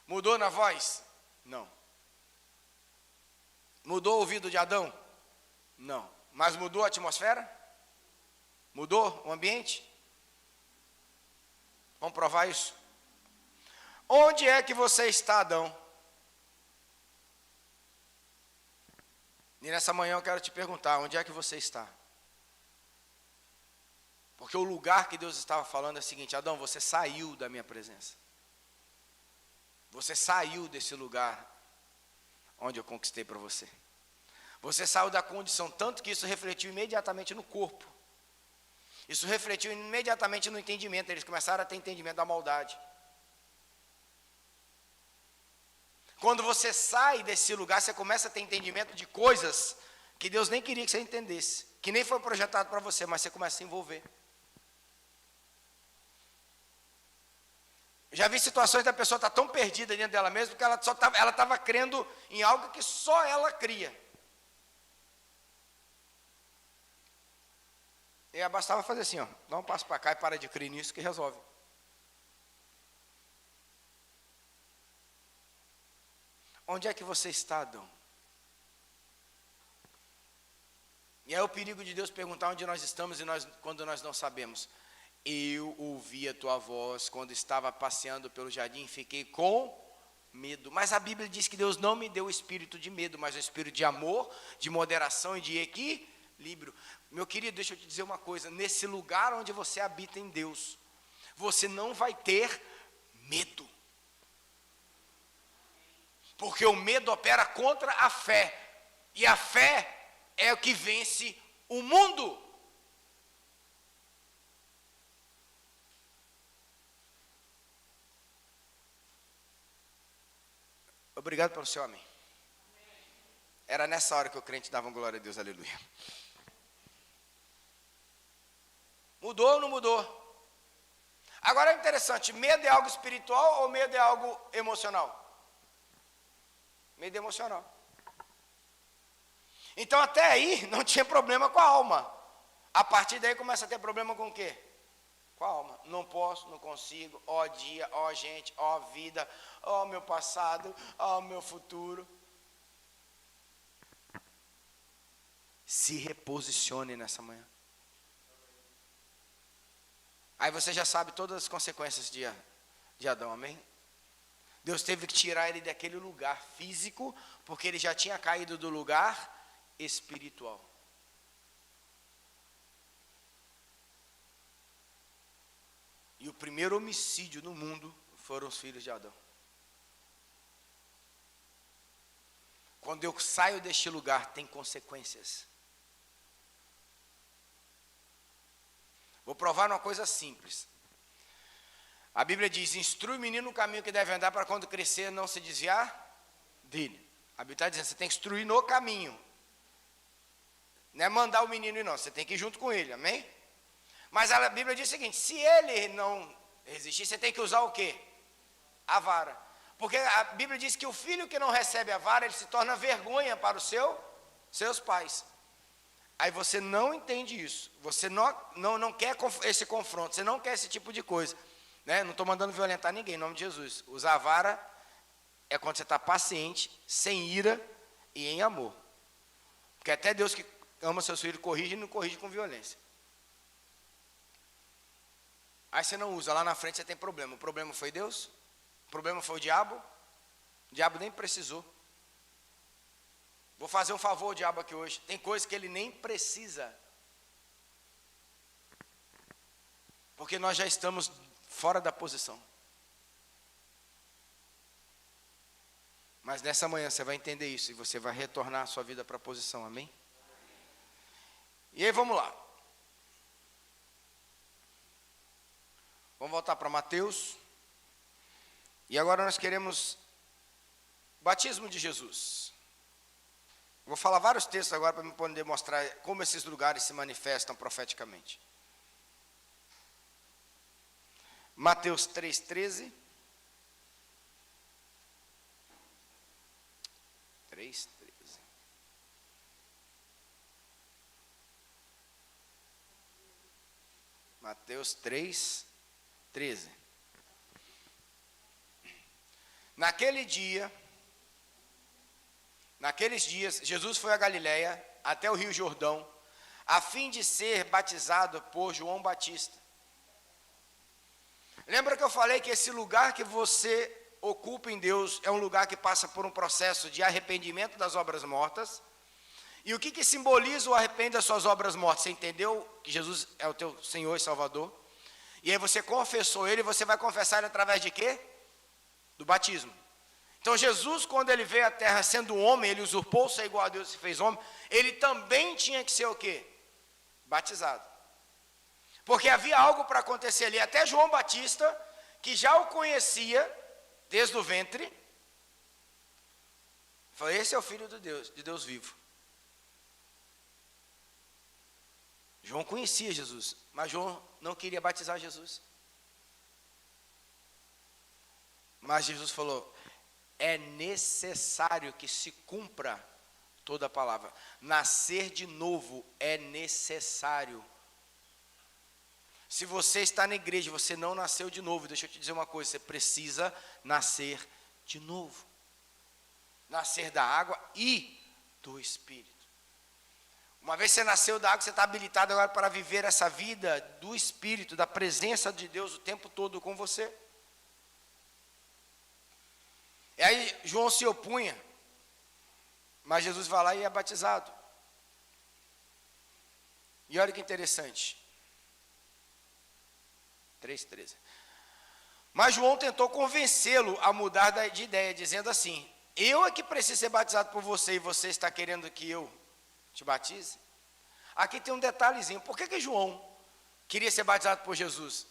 Mudou na voz? Não. Mudou o ouvido de Adão? Não. Mas mudou a atmosfera? Mudou o ambiente? Vamos provar isso? Onde é que você está, Adão? E nessa manhã eu quero te perguntar, onde é que você está? Porque o lugar que Deus estava falando é o seguinte, Adão, você saiu da minha presença. Você saiu desse lugar onde eu conquistei para você. Você saiu da condição, tanto que isso refletiu imediatamente no corpo. Isso refletiu imediatamente no entendimento, eles começaram a ter entendimento da maldade. Quando você sai desse lugar, você começa a ter entendimento de coisas que Deus nem queria que você entendesse, que nem foi projetado para você, mas você começa a se envolver. Já vi situações da pessoa estar tão perdida dentro dela mesma, que ela estava crendo em algo que só ela cria. E bastava fazer assim, ó, dá um passo para cá e para de crer nisso que resolve. Onde é que você está, Adão? E é o perigo de Deus perguntar onde nós estamos quando nós não sabemos. Eu ouvi a tua voz quando estava passeando pelo jardim, fiquei com medo. Mas a Bíblia diz que Deus não me deu o espírito de medo, mas o espírito de amor, de moderação e de equilíbrio. Meu querido, deixa eu te dizer uma coisa, nesse lugar onde você habita em Deus, você não vai ter medo. Porque o medo opera contra a fé. E a fé é o que vence o mundo. Obrigado pelo seu amém. Era nessa hora que o crente dava glória a Deus, aleluia. Mudou ou não mudou? Agora é interessante, medo é algo espiritual ou medo é algo emocional? Medo emocional. Então até aí não tinha problema com a alma. A partir daí começa a ter problema com o quê? Com a alma. Não posso, não consigo, ó dia, ó gente, ó vida, ó meu passado, ó meu futuro. Se reposicione nessa manhã. Aí você já sabe todas as consequências de Adão, amém? Deus teve que tirar ele daquele lugar físico, porque ele já tinha caído do lugar espiritual. E o primeiro homicídio no mundo foram os filhos de Adão. Quando eu saio deste lugar, tem consequências. Vou provar uma coisa simples. A Bíblia diz, instrui o menino no caminho que deve andar, para quando crescer não se desviar dele. A Bíblia está dizendo, você tem que instruir no caminho. Não é mandar o menino ir não, você tem que ir junto com ele, amém? Mas a Bíblia diz o seguinte, se ele não resistir, você tem que usar o quê? A vara. Porque a Bíblia diz que o filho que não recebe a vara, ele se torna vergonha para os seus pais. Aí você não entende isso, você não quer esse confronto, você não quer esse tipo de coisa. Né? Não estou mandando violentar ninguém, em nome de Jesus. Usar a vara é quando você está paciente, sem ira e em amor. Porque até Deus que ama seus filhos corrige e não corrige com violência. Aí você não usa, lá na frente você tem problema. O problema foi Deus? O problema foi o diabo? O diabo nem precisou. Vou fazer um favor ao diabo aqui hoje. Tem coisa que ele nem precisa. Porque nós já estamos fora da posição. Mas nessa manhã você vai entender isso e você vai retornar a sua vida para a posição, amém? E aí vamos lá. Vamos voltar para Mateus. E agora nós queremos batismo de Jesus. Vou falar vários textos agora para me poder mostrar como esses lugares se manifestam profeticamente. Mateus 3,13. 3,13. Mateus 3,13. Naqueles dias, Jesus foi a Galiléia, até o Rio Jordão, a fim de ser batizado por João Batista. Lembra que eu falei que esse lugar que você ocupa em Deus é um lugar que passa por um processo de arrependimento das obras mortas? E o que simboliza o arrependimento das suas obras mortas? Você entendeu que Jesus é o teu Senhor e Salvador? E aí você confessou Ele, e você vai confessar Ele através de quê? Do batismo. Então Jesus, quando Ele veio à terra sendo homem, Ele usurpou ser igual a Deus e se fez homem, Ele também tinha que ser o quê? Batizado. Porque havia algo para acontecer ali. Até João Batista, que já o conhecia desde o ventre, falou, esse é o Filho de Deus vivo. João conhecia Jesus, mas João não queria batizar Jesus. Mas Jesus falou, é necessário que se cumpra toda a palavra. Nascer de novo é necessário. Se você está na igreja e você não nasceu de novo, deixa eu te dizer uma coisa, você precisa nascer de novo. Nascer da água e do Espírito. Uma vez você nasceu da água, você está habilitado agora para viver essa vida do Espírito, da presença de Deus o tempo todo com você. E aí João se opunha, mas Jesus vai lá e é batizado. E olha que interessante. 3:13. Mas João tentou convencê-lo a mudar de ideia, dizendo assim: eu é que preciso ser batizado por você e você está querendo que eu te batize? Aqui tem um detalhezinho. Por que João queria ser batizado por Jesus?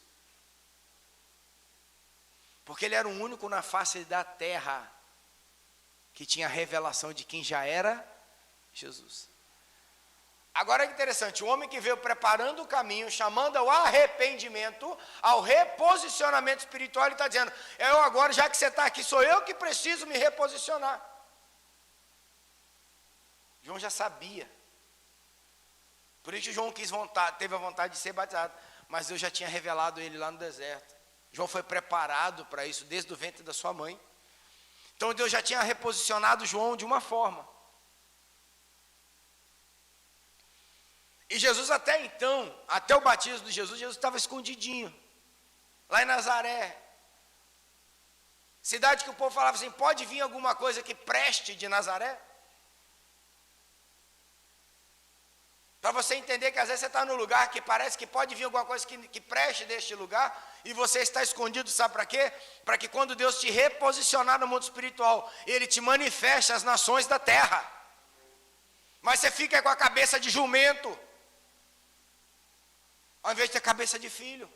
Porque ele era o único na face da terra que tinha a revelação de quem já era Jesus. Agora é interessante, o homem que veio preparando o caminho, chamando ao arrependimento, ao reposicionamento espiritual, ele está dizendo: eu agora, já que você está aqui, sou eu que preciso me reposicionar. João já sabia. Por isso João teve a vontade de ser batizado, mas Deus já tinha revelado ele lá no deserto. João foi preparado para isso desde o ventre da sua mãe. Então Deus já tinha reposicionado João de uma forma. E Jesus até então, até o batismo de Jesus estava escondidinho, lá em Nazaré. Cidade que o povo falava assim: pode vir alguma coisa que preste de Nazaré? Para você entender que às vezes você está num lugar que parece que pode vir alguma coisa que preste deste lugar, e você está escondido, sabe para quê? Para que quando Deus te reposicionar no mundo espiritual, Ele te manifeste as nações da terra. Mas você fica com a cabeça de jumento, ao invés de ter cabeça de filho.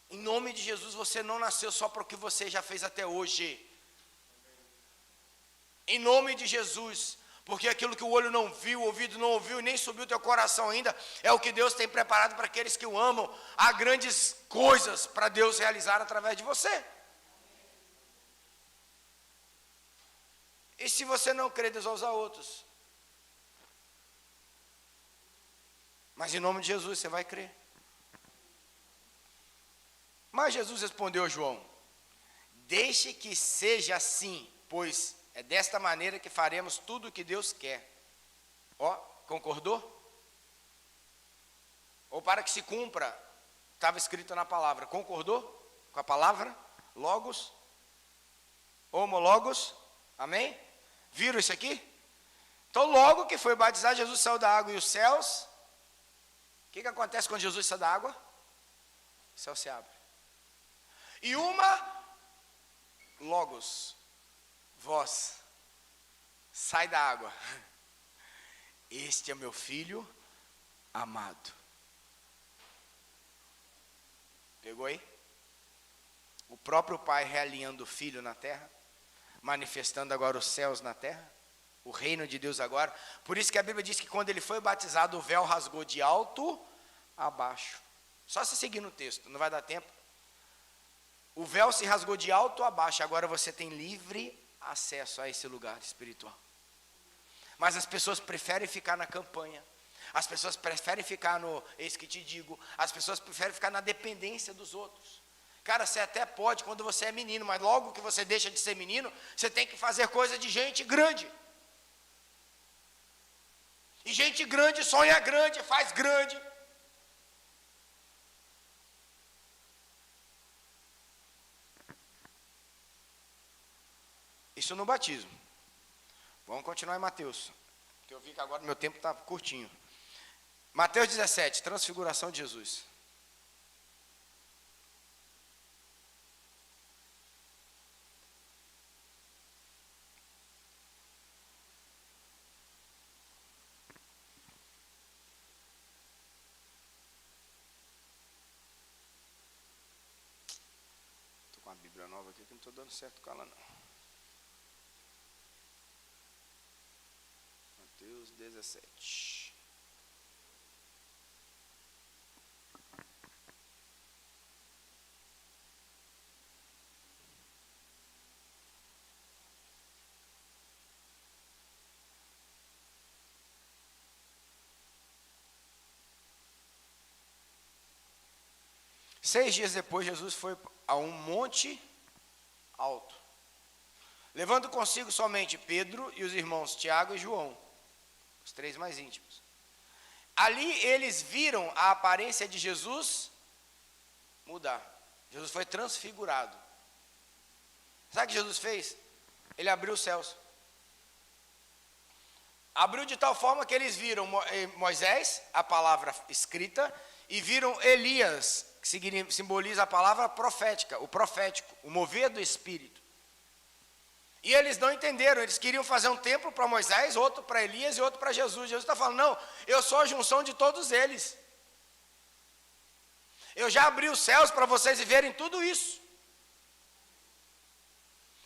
Em nome de Jesus, você não nasceu só para o que você já fez até hoje. Em nome de Jesus, porque aquilo que o olho não viu, o ouvido não ouviu e nem subiu o teu coração ainda, é o que Deus tem preparado para aqueles que o amam. Há grandes coisas para Deus realizar através de você. E se você não crê, Deus vai usar outros. Mas em nome de Jesus você vai crer. Mas Jesus respondeu a João: deixe que seja assim, pois é desta maneira que faremos tudo o que Deus quer. Ó, concordou? Ou para que se cumpra, estava escrito na palavra. Concordou com a palavra? Logos? Homologos? Amém? Viram isso aqui? Então logo que foi batizado, Jesus saiu da água e os céus. O que acontece quando Jesus sai da água? O céu se abre. E uma logos, voz, sai da água. Este é meu filho amado. Pegou aí? O próprio Pai realinhando o Filho na terra, manifestando agora os céus na terra, o reino de Deus agora. Por isso que a Bíblia diz que quando ele foi batizado, o véu rasgou de alto a baixo. Só se seguir no texto, não vai dar tempo. O véu se rasgou de alto a baixo, agora você tem livre acesso a esse lugar espiritual. Mas as pessoas preferem ficar na campanha, as pessoas preferem ficar no, eis que te digo, as pessoas preferem ficar na dependência dos outros. Cara, você até pode quando você é menino, mas logo que você deixa de ser menino, você tem que fazer coisa de gente grande. E gente grande sonha grande, faz grande. Isso no batismo. Vamos continuar em Mateus. Porque eu vi que agora meu tempo está curtinho. Mateus 17, transfiguração de Jesus. Estou com a Bíblia nova aqui que não estou dando certo com ela não. Mateus 17. Seis dias depois, Jesus foi a um monte alto. levando consigo somente Pedro e os irmãos Tiago e João, os 3 mais íntimos. Ali eles viram a aparência de Jesus mudar. Jesus foi transfigurado. Sabe o que Jesus fez? Ele abriu os céus. Abriu de tal forma que eles viram Moisés, a palavra escrita, e viram Elias, que simboliza a palavra profética, o profético, o mover do Espírito. E eles não entenderam, eles queriam fazer um templo para Moisés, outro para Elias e outro para Jesus. Jesus está falando, não, eu sou a junção de todos eles. Eu já abri os céus para vocês verem tudo isso.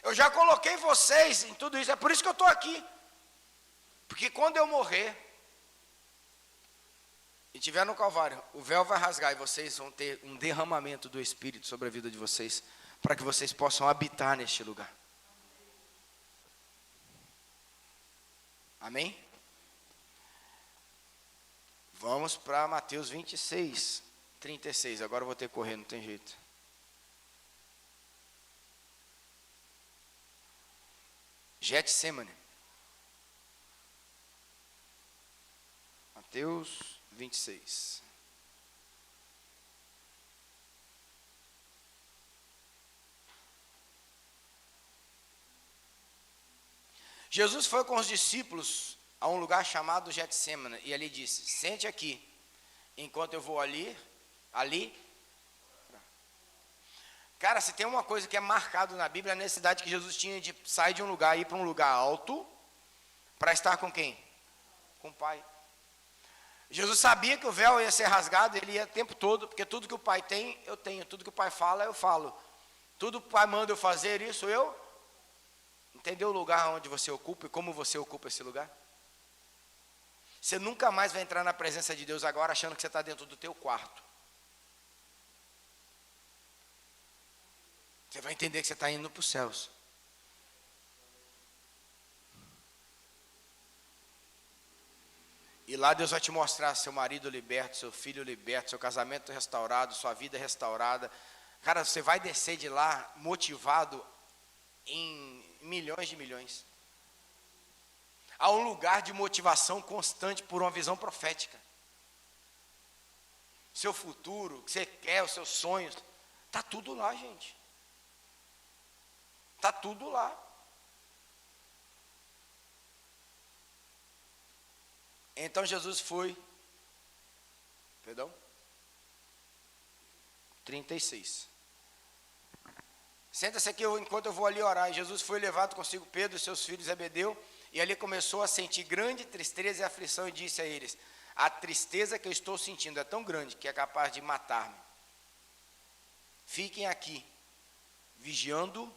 Eu já coloquei vocês em tudo isso, é por isso que eu estou aqui. Porque quando eu morrer e estiver no Calvário, o véu vai rasgar e vocês vão ter um derramamento do Espírito sobre a vida de vocês, para que vocês possam habitar neste lugar. Amém? Vamos para Mateus 26, 36. Agora eu vou ter que correr, não tem jeito. Getsemane. Mateus 26. Jesus foi com os discípulos a um lugar chamado Getsemane e ali disse, sente aqui, enquanto eu vou ali. Cara, se tem uma coisa que é marcado na Bíblia, é a necessidade que Jesus tinha de sair de um lugar e ir para um lugar alto, para estar com quem? Com o Pai. Jesus sabia que o véu ia ser rasgado, ele ia o tempo todo, porque tudo que o Pai tem, eu tenho, tudo que o Pai fala, eu falo. Tudo que o Pai manda eu fazer, isso eu. Entendeu o lugar onde você ocupa e como você ocupa esse lugar? Você nunca mais vai entrar na presença de Deus agora achando que você está dentro do teu quarto. Você vai entender que você está indo para os céus. E lá Deus vai te mostrar seu marido liberto, seu filho liberto, seu casamento restaurado, sua vida restaurada. Cara, você vai descer de lá motivado em milhões de milhões. Há um lugar de motivação constante por uma visão profética. Seu futuro, o que você quer, os seus sonhos, está tudo lá, gente. Está tudo lá. Então Jesus foi, 36. Senta-se aqui enquanto eu vou ali orar. E Jesus foi levado consigo Pedro e seus filhos Zebedeu, e ali começou a sentir grande tristeza e aflição, e disse a eles, a tristeza que eu estou sentindo é tão grande que é capaz de matar-me. Fiquem aqui, vigiando.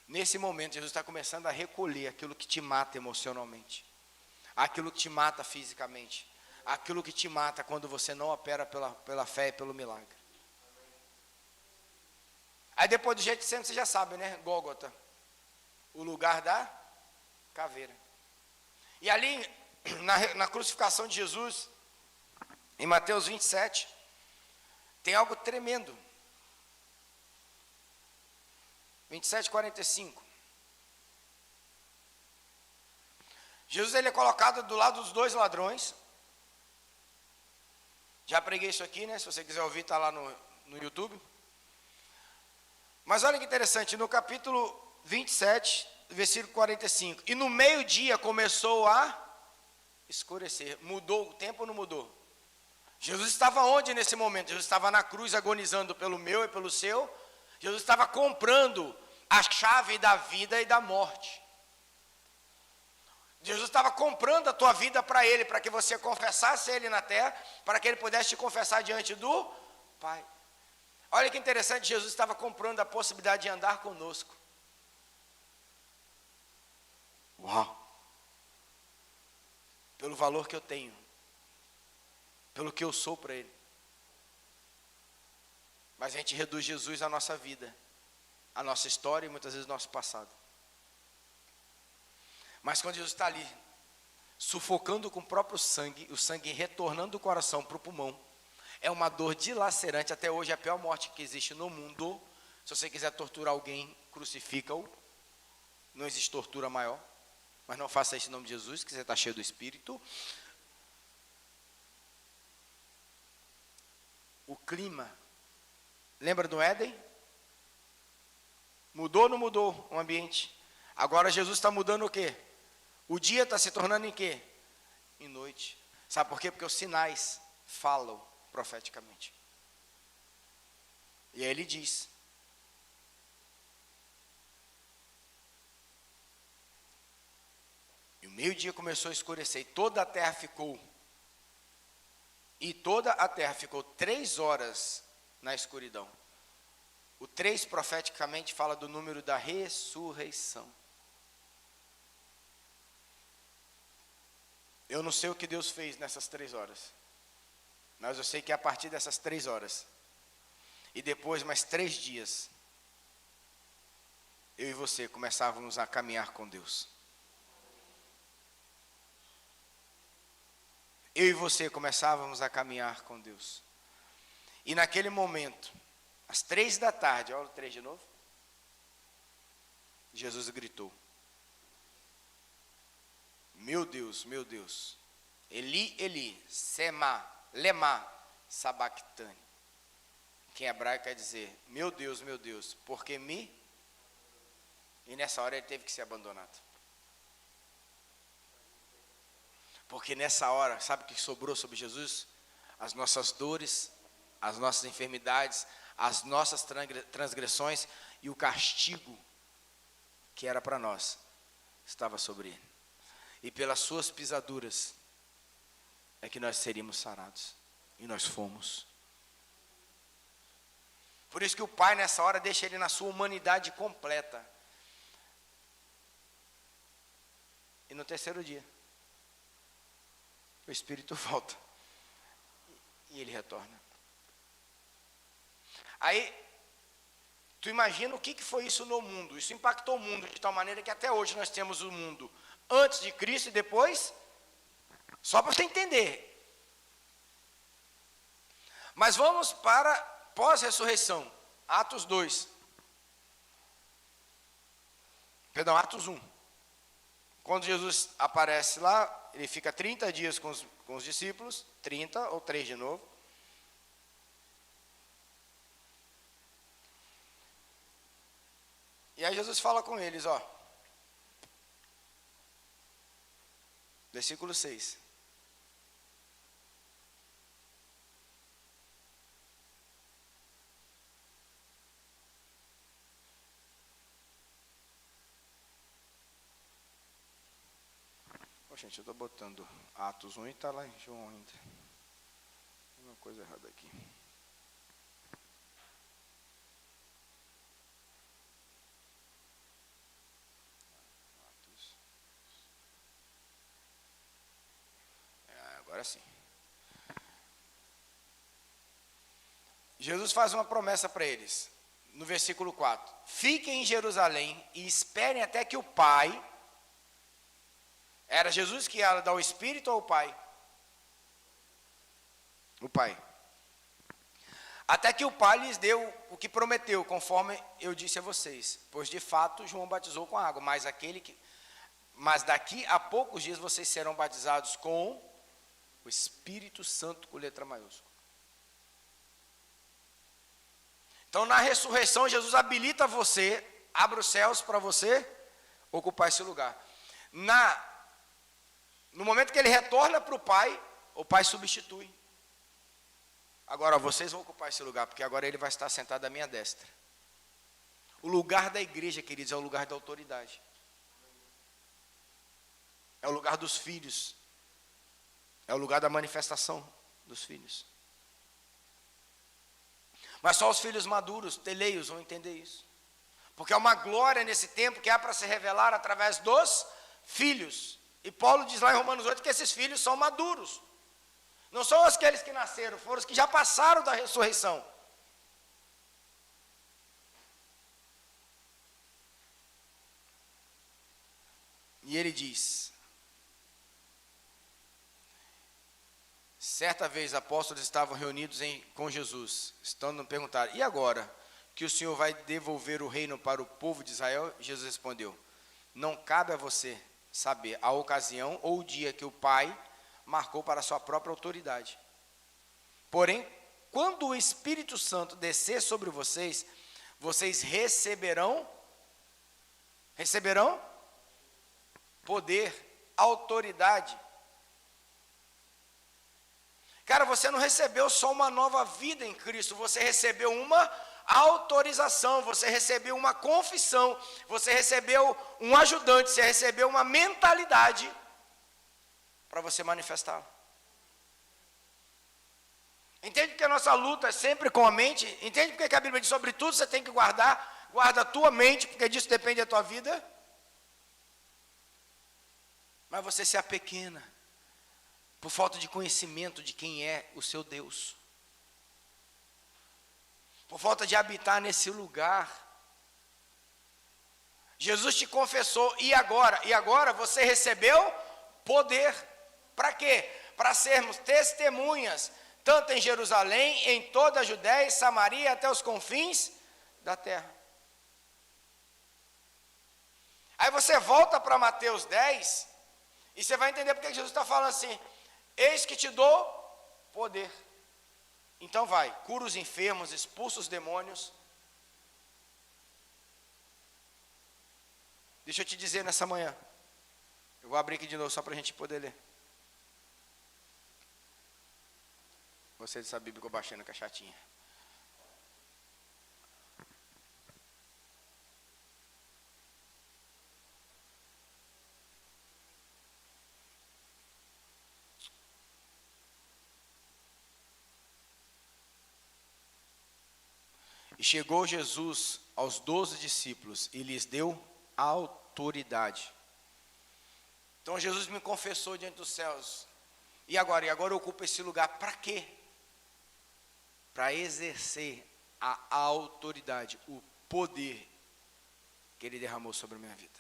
Nesse momento, Jesus está começando a recolher aquilo que te mata emocionalmente, aquilo que te mata fisicamente, aquilo que te mata quando você não opera pela fé e pelo milagre. Aí depois do Getsemane, você já sabe, né? Gólgota, o lugar da caveira. E ali, na crucificação de Jesus, em Mateus 27, tem algo tremendo. 27, 45. Jesus ele é colocado do lado dos 2 ladrões. Já preguei isso aqui, né? Se você quiser ouvir, está lá no YouTube. Mas olha que interessante, no capítulo 27, versículo 45. E no meio-dia começou a escurecer. Mudou o tempo ou não mudou? Jesus estava onde nesse momento? Jesus estava na cruz agonizando pelo meu e pelo seu. Jesus estava comprando a chave da vida e da morte. Jesus estava comprando a tua vida para Ele, para que você confessasse Ele na terra, para que Ele pudesse te confessar diante do Pai. Olha que interessante, Jesus estava comprando a possibilidade de andar conosco. Uau! Pelo valor que eu tenho, pelo que eu sou para Ele. Mas a gente reduz Jesus à nossa vida, à nossa história e muitas vezes ao nosso passado. Mas quando Jesus está ali, sufocando com o próprio sangue, o sangue retornando do coração para o pulmão, É uma dor dilacerante. Até hoje é a pior morte que existe no mundo. Se você quiser torturar alguém, crucifica-o. Não existe tortura maior. Mas não faça isso em nome de Jesus, que você está cheio do Espírito. O clima. Lembra do Éden? Mudou ou não mudou o ambiente? Agora Jesus está mudando o quê? O dia está se tornando em quê? Em noite. Sabe por quê? Porque os sinais falam profeticamente. E aí ele diz: e o meio-dia começou a escurecer, e toda a terra ficou 3 horas na escuridão. O 3 profeticamente fala do número da ressurreição. Eu não sei o que Deus fez nessas 3 horas. Mas eu sei que a partir dessas 3 horas, e depois mais 3 dias, eu e você começávamos a caminhar com Deus. Eu e você começávamos a caminhar com Deus. E naquele momento, às 3 da tarde, olha o 3 de novo. Jesus gritou: meu Deus, Eli, Eli, lema, sabactane. Que em hebraico quer dizer: meu Deus, porque me... E nessa hora ele teve que ser abandonado. Porque nessa hora, sabe o que sobrou sobre Jesus? As nossas dores, as nossas enfermidades, as nossas transgressões e o castigo que era para nós estava sobre ele. E pelas suas pisaduras é que nós seríamos sarados. E nós fomos. Por isso que o Pai nessa hora deixa ele na sua humanidade completa. E no terceiro dia, o Espírito volta. E ele retorna. Aí, tu imagina o que foi isso no mundo. Isso impactou o mundo de tal maneira que até hoje nós temos o mundo antes de Cristo e depois. Só para você entender. Mas vamos para pós-ressurreição. Atos 2. Perdão, Atos 1. Quando Jesus aparece lá, ele fica 30 dias com os discípulos. 30 ou 3 de novo. E aí Jesus fala com eles, ó. Versículo 6. Oh, gente, eu estou botando Atos 1 e está lá em João ainda. Tem uma coisa errada aqui. Agora sim. Jesus faz uma promessa para eles, no versículo 4. Fiquem em Jerusalém e esperem até que o Pai... Era Jesus que ia dar o Espírito ou o Pai? O Pai. Até que o Pai lhes deu o que prometeu, conforme eu disse a vocês. Pois de fato João batizou com água, mas daqui a poucos dias vocês serão batizados com o Espírito Santo com letra maiúscula. Então na ressurreição Jesus habilita você, abre os céus para você ocupar esse lugar. No momento que ele retorna para o Pai substitui. Agora vocês vão ocupar esse lugar, porque agora ele vai estar sentado à minha destra. O lugar da igreja, queridos, é o lugar da autoridade. É o lugar dos filhos. É o lugar da manifestação dos filhos. Mas só os filhos maduros, teleios, vão entender isso. Porque é uma glória nesse tempo que há para se revelar através dos filhos. E Paulo diz lá em Romanos 8 que esses filhos são maduros. Não são aqueles que nasceram, foram os que já passaram da ressurreição. E ele diz: Certa vez, apóstolos estavam reunidos com Jesus, estando perguntar: e agora que o Senhor vai devolver o reino para o povo de Israel? Jesus respondeu: não cabe a você saber a ocasião ou o dia que o Pai marcou para a sua própria autoridade. Porém, quando o Espírito Santo descer sobre vocês, vocês receberão poder, autoridade. Cara, você não recebeu só uma nova vida em Cristo, você recebeu uma autorização, você recebeu uma confissão, você recebeu um ajudante, você recebeu uma mentalidade para você manifestá-la. Entende porque a nossa luta é sempre com a mente? Entende porque a Bíblia diz: sobre tudo você tem que guardar, guarda a tua mente, porque disso depende a tua vida. Mas você se apequena por falta de conhecimento de quem é o seu Deus, por falta de habitar nesse lugar. Jesus te confessou, e agora você recebeu poder. Para quê? Para sermos testemunhas, tanto em Jerusalém, em toda a Judéia e Samaria, até os confins da terra. Aí você volta para Mateus 10, e você vai entender porque Jesus está falando assim: eis que te dou poder. Então vai, cura os enfermos, expulsa os demônios. Deixa eu te dizer nessa manhã, eu vou abrir aqui de novo só para a gente poder ler. Gostei dessa Bíblia que eu baixei, que é chatinha. E chegou Jesus aos 12 discípulos e lhes deu autoridade. Então Jesus me confessou diante dos céus. E agora eu ocupo esse lugar para quê? Para exercer a autoridade, o poder que Ele derramou sobre a minha vida.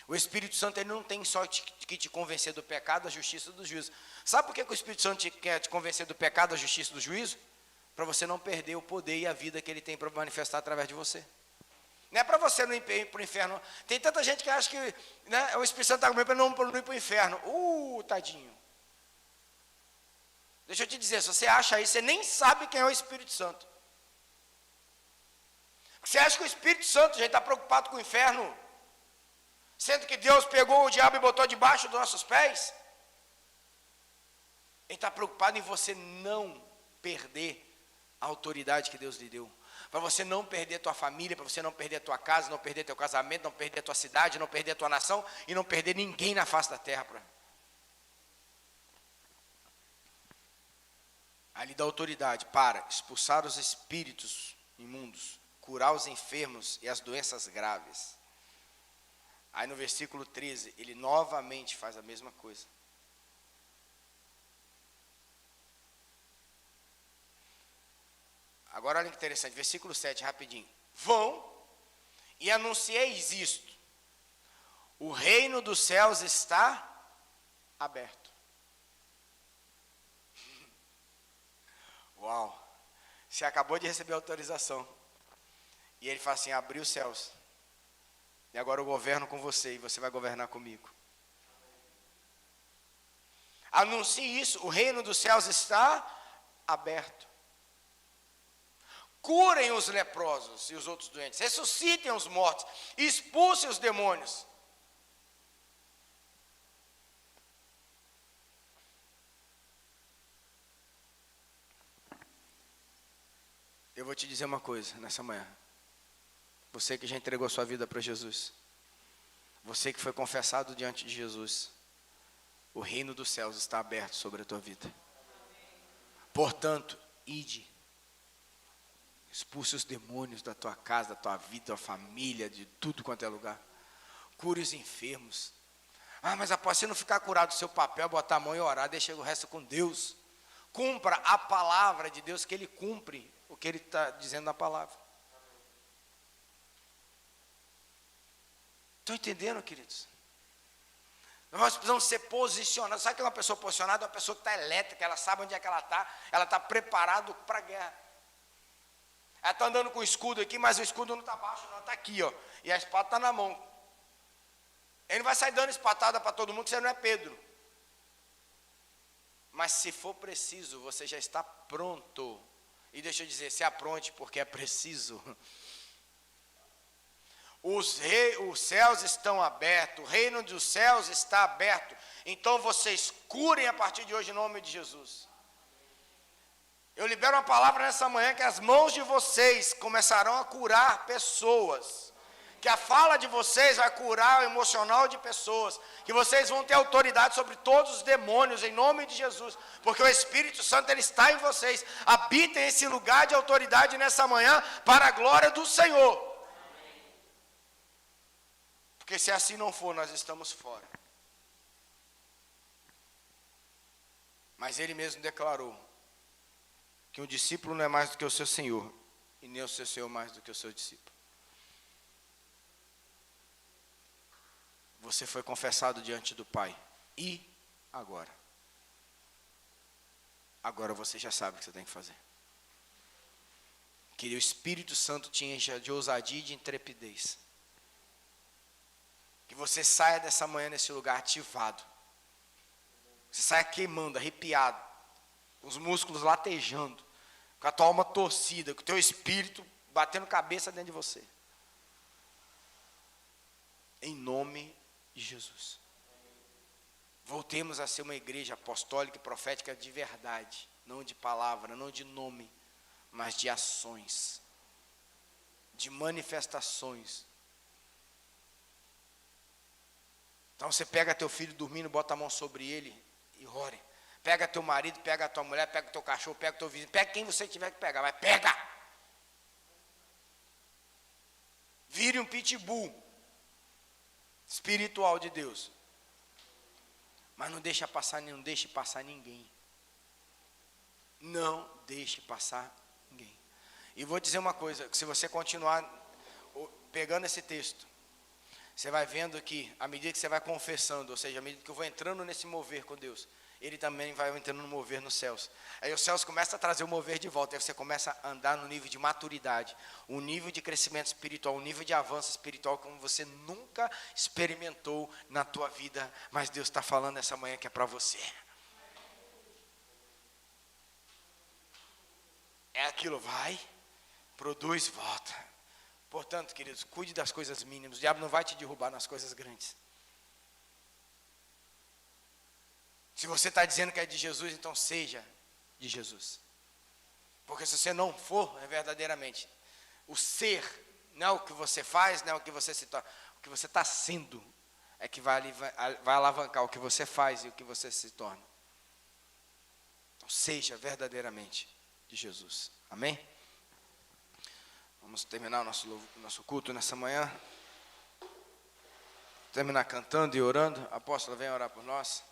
O Espírito Santo, ele não tem só que te convencer do pecado, da justiça e do juízo. Sabe por que o Espírito Santo quer te convencer do pecado, da justiça e do juízo? Para você não perder o poder e a vida que Ele tem para manifestar através de você. Não é para você não ir para o inferno. Tem tanta gente que acha que, né, o Espírito Santo está comigo para não ir para o inferno. Tadinho. Deixa eu te dizer, se você acha isso, você nem sabe quem é o Espírito Santo. Você acha que o Espírito Santo já está preocupado com o inferno? Sendo que Deus pegou o diabo e botou debaixo dos nossos pés? Ele está preocupado em você não perder a autoridade que Deus lhe deu. Para você não perder tua família, para você não perder tua casa, não perder teu casamento, não perder tua cidade, não perder tua nação e não perder ninguém na face da terra. Aí lhe dá autoridade para expulsar os espíritos imundos, curar os enfermos e as doenças graves. Aí no versículo 13, ele novamente faz a mesma coisa. Agora olha que interessante, versículo 7, rapidinho. Vão e anuncieis isto: o reino dos céus está aberto. Uau! Você acabou de receber a autorização. E ele fala assim: abri os céus. E agora eu governo com você e você vai governar comigo. Anuncie isso, o reino dos céus está aberto. Curem os leprosos e os outros doentes, ressuscitem os mortos, expulsem os demônios. Eu vou te dizer uma coisa nessa manhã. Você que já entregou sua vida para Jesus, você que foi confessado diante de Jesus, o reino dos céus está aberto sobre a tua vida. Portanto, ide. Expulse os demônios da tua casa, da tua vida, da tua família, de tudo quanto é lugar. Cure os enfermos. Mas após você não ficar curado, seu papel, botar a mão e orar, deixa o resto com Deus. Cumpra a palavra de Deus, que Ele cumpre o que Ele está dizendo na palavra. Estão entendendo, queridos? Nós precisamos ser posicionados. Sabe o que é uma pessoa posicionada? Uma pessoa que está elétrica, ela sabe onde é que ela está preparada para a guerra. Ela está andando com o escudo aqui, mas o escudo não está baixo, não, está aqui, ó. E a espada está na mão. Ele não vai sair dando espatada para todo mundo, que você não é Pedro. Mas se for preciso, você já está pronto. E deixa eu dizer, se apronte, porque é preciso. Os céus estão abertos, o reino dos céus está aberto. Então vocês curem a partir de hoje em nome de Jesus. Eu libero uma palavra nessa manhã que as mãos de vocês começarão a curar pessoas. Que a fala de vocês vai curar o emocional de pessoas. Que vocês vão ter autoridade sobre todos os demônios em nome de Jesus. Porque o Espírito Santo ele está em vocês. Habitem esse lugar de autoridade nessa manhã para a glória do Senhor. Porque se assim não for, nós estamos fora. Mas ele mesmo declarou que um discípulo não é mais do que o seu Senhor, e nem o seu Senhor mais do que o seu discípulo. Você foi confessado diante do Pai. E agora? Agora você já sabe o que você tem que fazer. Que o Espírito Santo te encha de ousadia e de intrepidez. Que você saia dessa manhã nesse lugar ativado. Você saia queimando, arrepiado. Com os músculos latejando. Com a tua alma torcida. Com o teu espírito batendo cabeça dentro de você. Em nome de Jesus. Voltemos a ser uma igreja apostólica e profética de verdade. Não de palavra, não de nome. Mas de ações. De manifestações. Então você pega teu filho dormindo, bota a mão sobre ele e ore. Pega teu marido, pega a tua mulher, pega o teu cachorro, pega o teu vizinho, pega quem você tiver que pegar, mas pega! Vire um pitbull espiritual de Deus. Mas não deixe passar ninguém. Não deixe passar ninguém. E vou dizer uma coisa, que se você continuar pegando esse texto, você vai vendo que, à medida que você vai confessando, ou seja, à medida que eu vou entrando nesse mover com Deus, Ele também vai entrando no mover nos céus. Aí os céus começam a trazer o mover de volta, aí você começa a andar no nível de maturidade, um nível de crescimento espiritual, um nível de avanço espiritual como você nunca experimentou na tua vida, mas Deus está falando essa manhã que é para você. É aquilo, vai, produz, volta. Portanto, queridos, cuide das coisas mínimas. O diabo não vai te derrubar nas coisas grandes. Se você está dizendo que é de Jesus, então seja de Jesus. Porque se você não for, é verdadeiramente. O ser, não é o que você faz, não é o que você se torna. O que você está sendo é que vai alavancar o que você faz e o que você se torna. Então seja verdadeiramente de Jesus. Amém? Vamos terminar o nosso culto nessa manhã. Terminar cantando e orando. Apóstolo, venha orar por nós.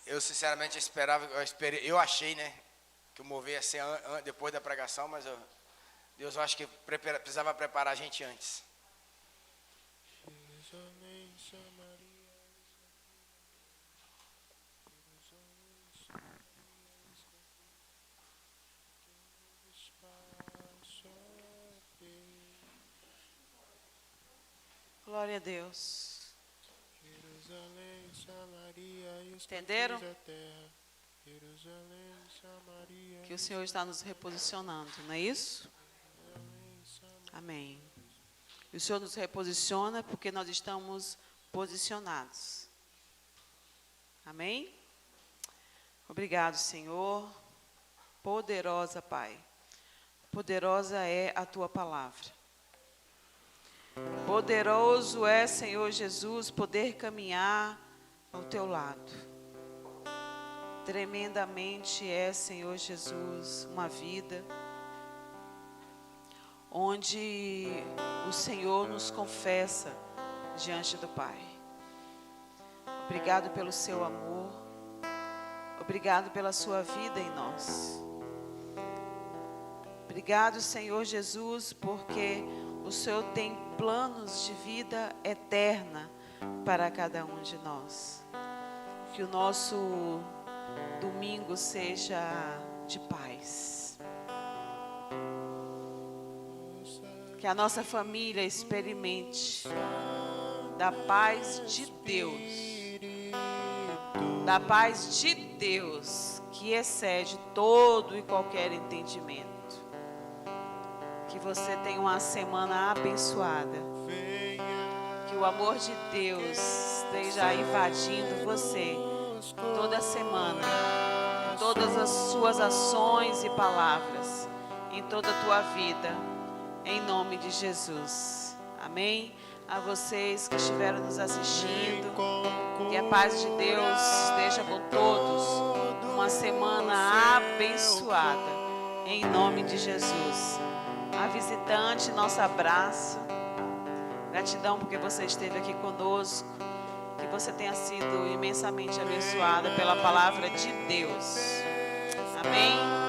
Eu sinceramente eu achei, né, que o mover ia ser depois da pregação, mas Deus, eu acho que precisava preparar a gente antes. Glória a Deus. Entenderam? Que o Senhor está nos reposicionando, não é isso? Amém. E o Senhor nos reposiciona porque nós estamos posicionados. Amém? Obrigado, Senhor. Poderosa, Pai. Poderosa é a tua palavra. Poderoso é, Senhor Jesus, poder caminhar ao teu lado. Tremendamente é, Senhor Jesus, uma vida onde o Senhor nos confessa diante do Pai. Obrigado pelo seu amor. Obrigado pela sua vida em nós. Obrigado, Senhor Jesus, porque o Senhor tem planos de vida eterna para cada um de nós. Que o nosso domingo seja de paz. Que a nossa família experimente da paz de Deus. Da paz de Deus, que excede todo e qualquer entendimento. Que você tenha uma semana abençoada. Que o amor de Deus esteja invadindo você toda semana, em todas as suas ações e palavras, em toda a tua vida, em nome de Jesus. Amém? A vocês que estiveram nos assistindo, que a paz de Deus esteja com todos. Uma semana abençoada, em nome de Jesus. A visitante, nosso abraço. Gratidão porque você esteve aqui conosco. Que você tenha sido imensamente abençoada pela palavra de Deus. Amém?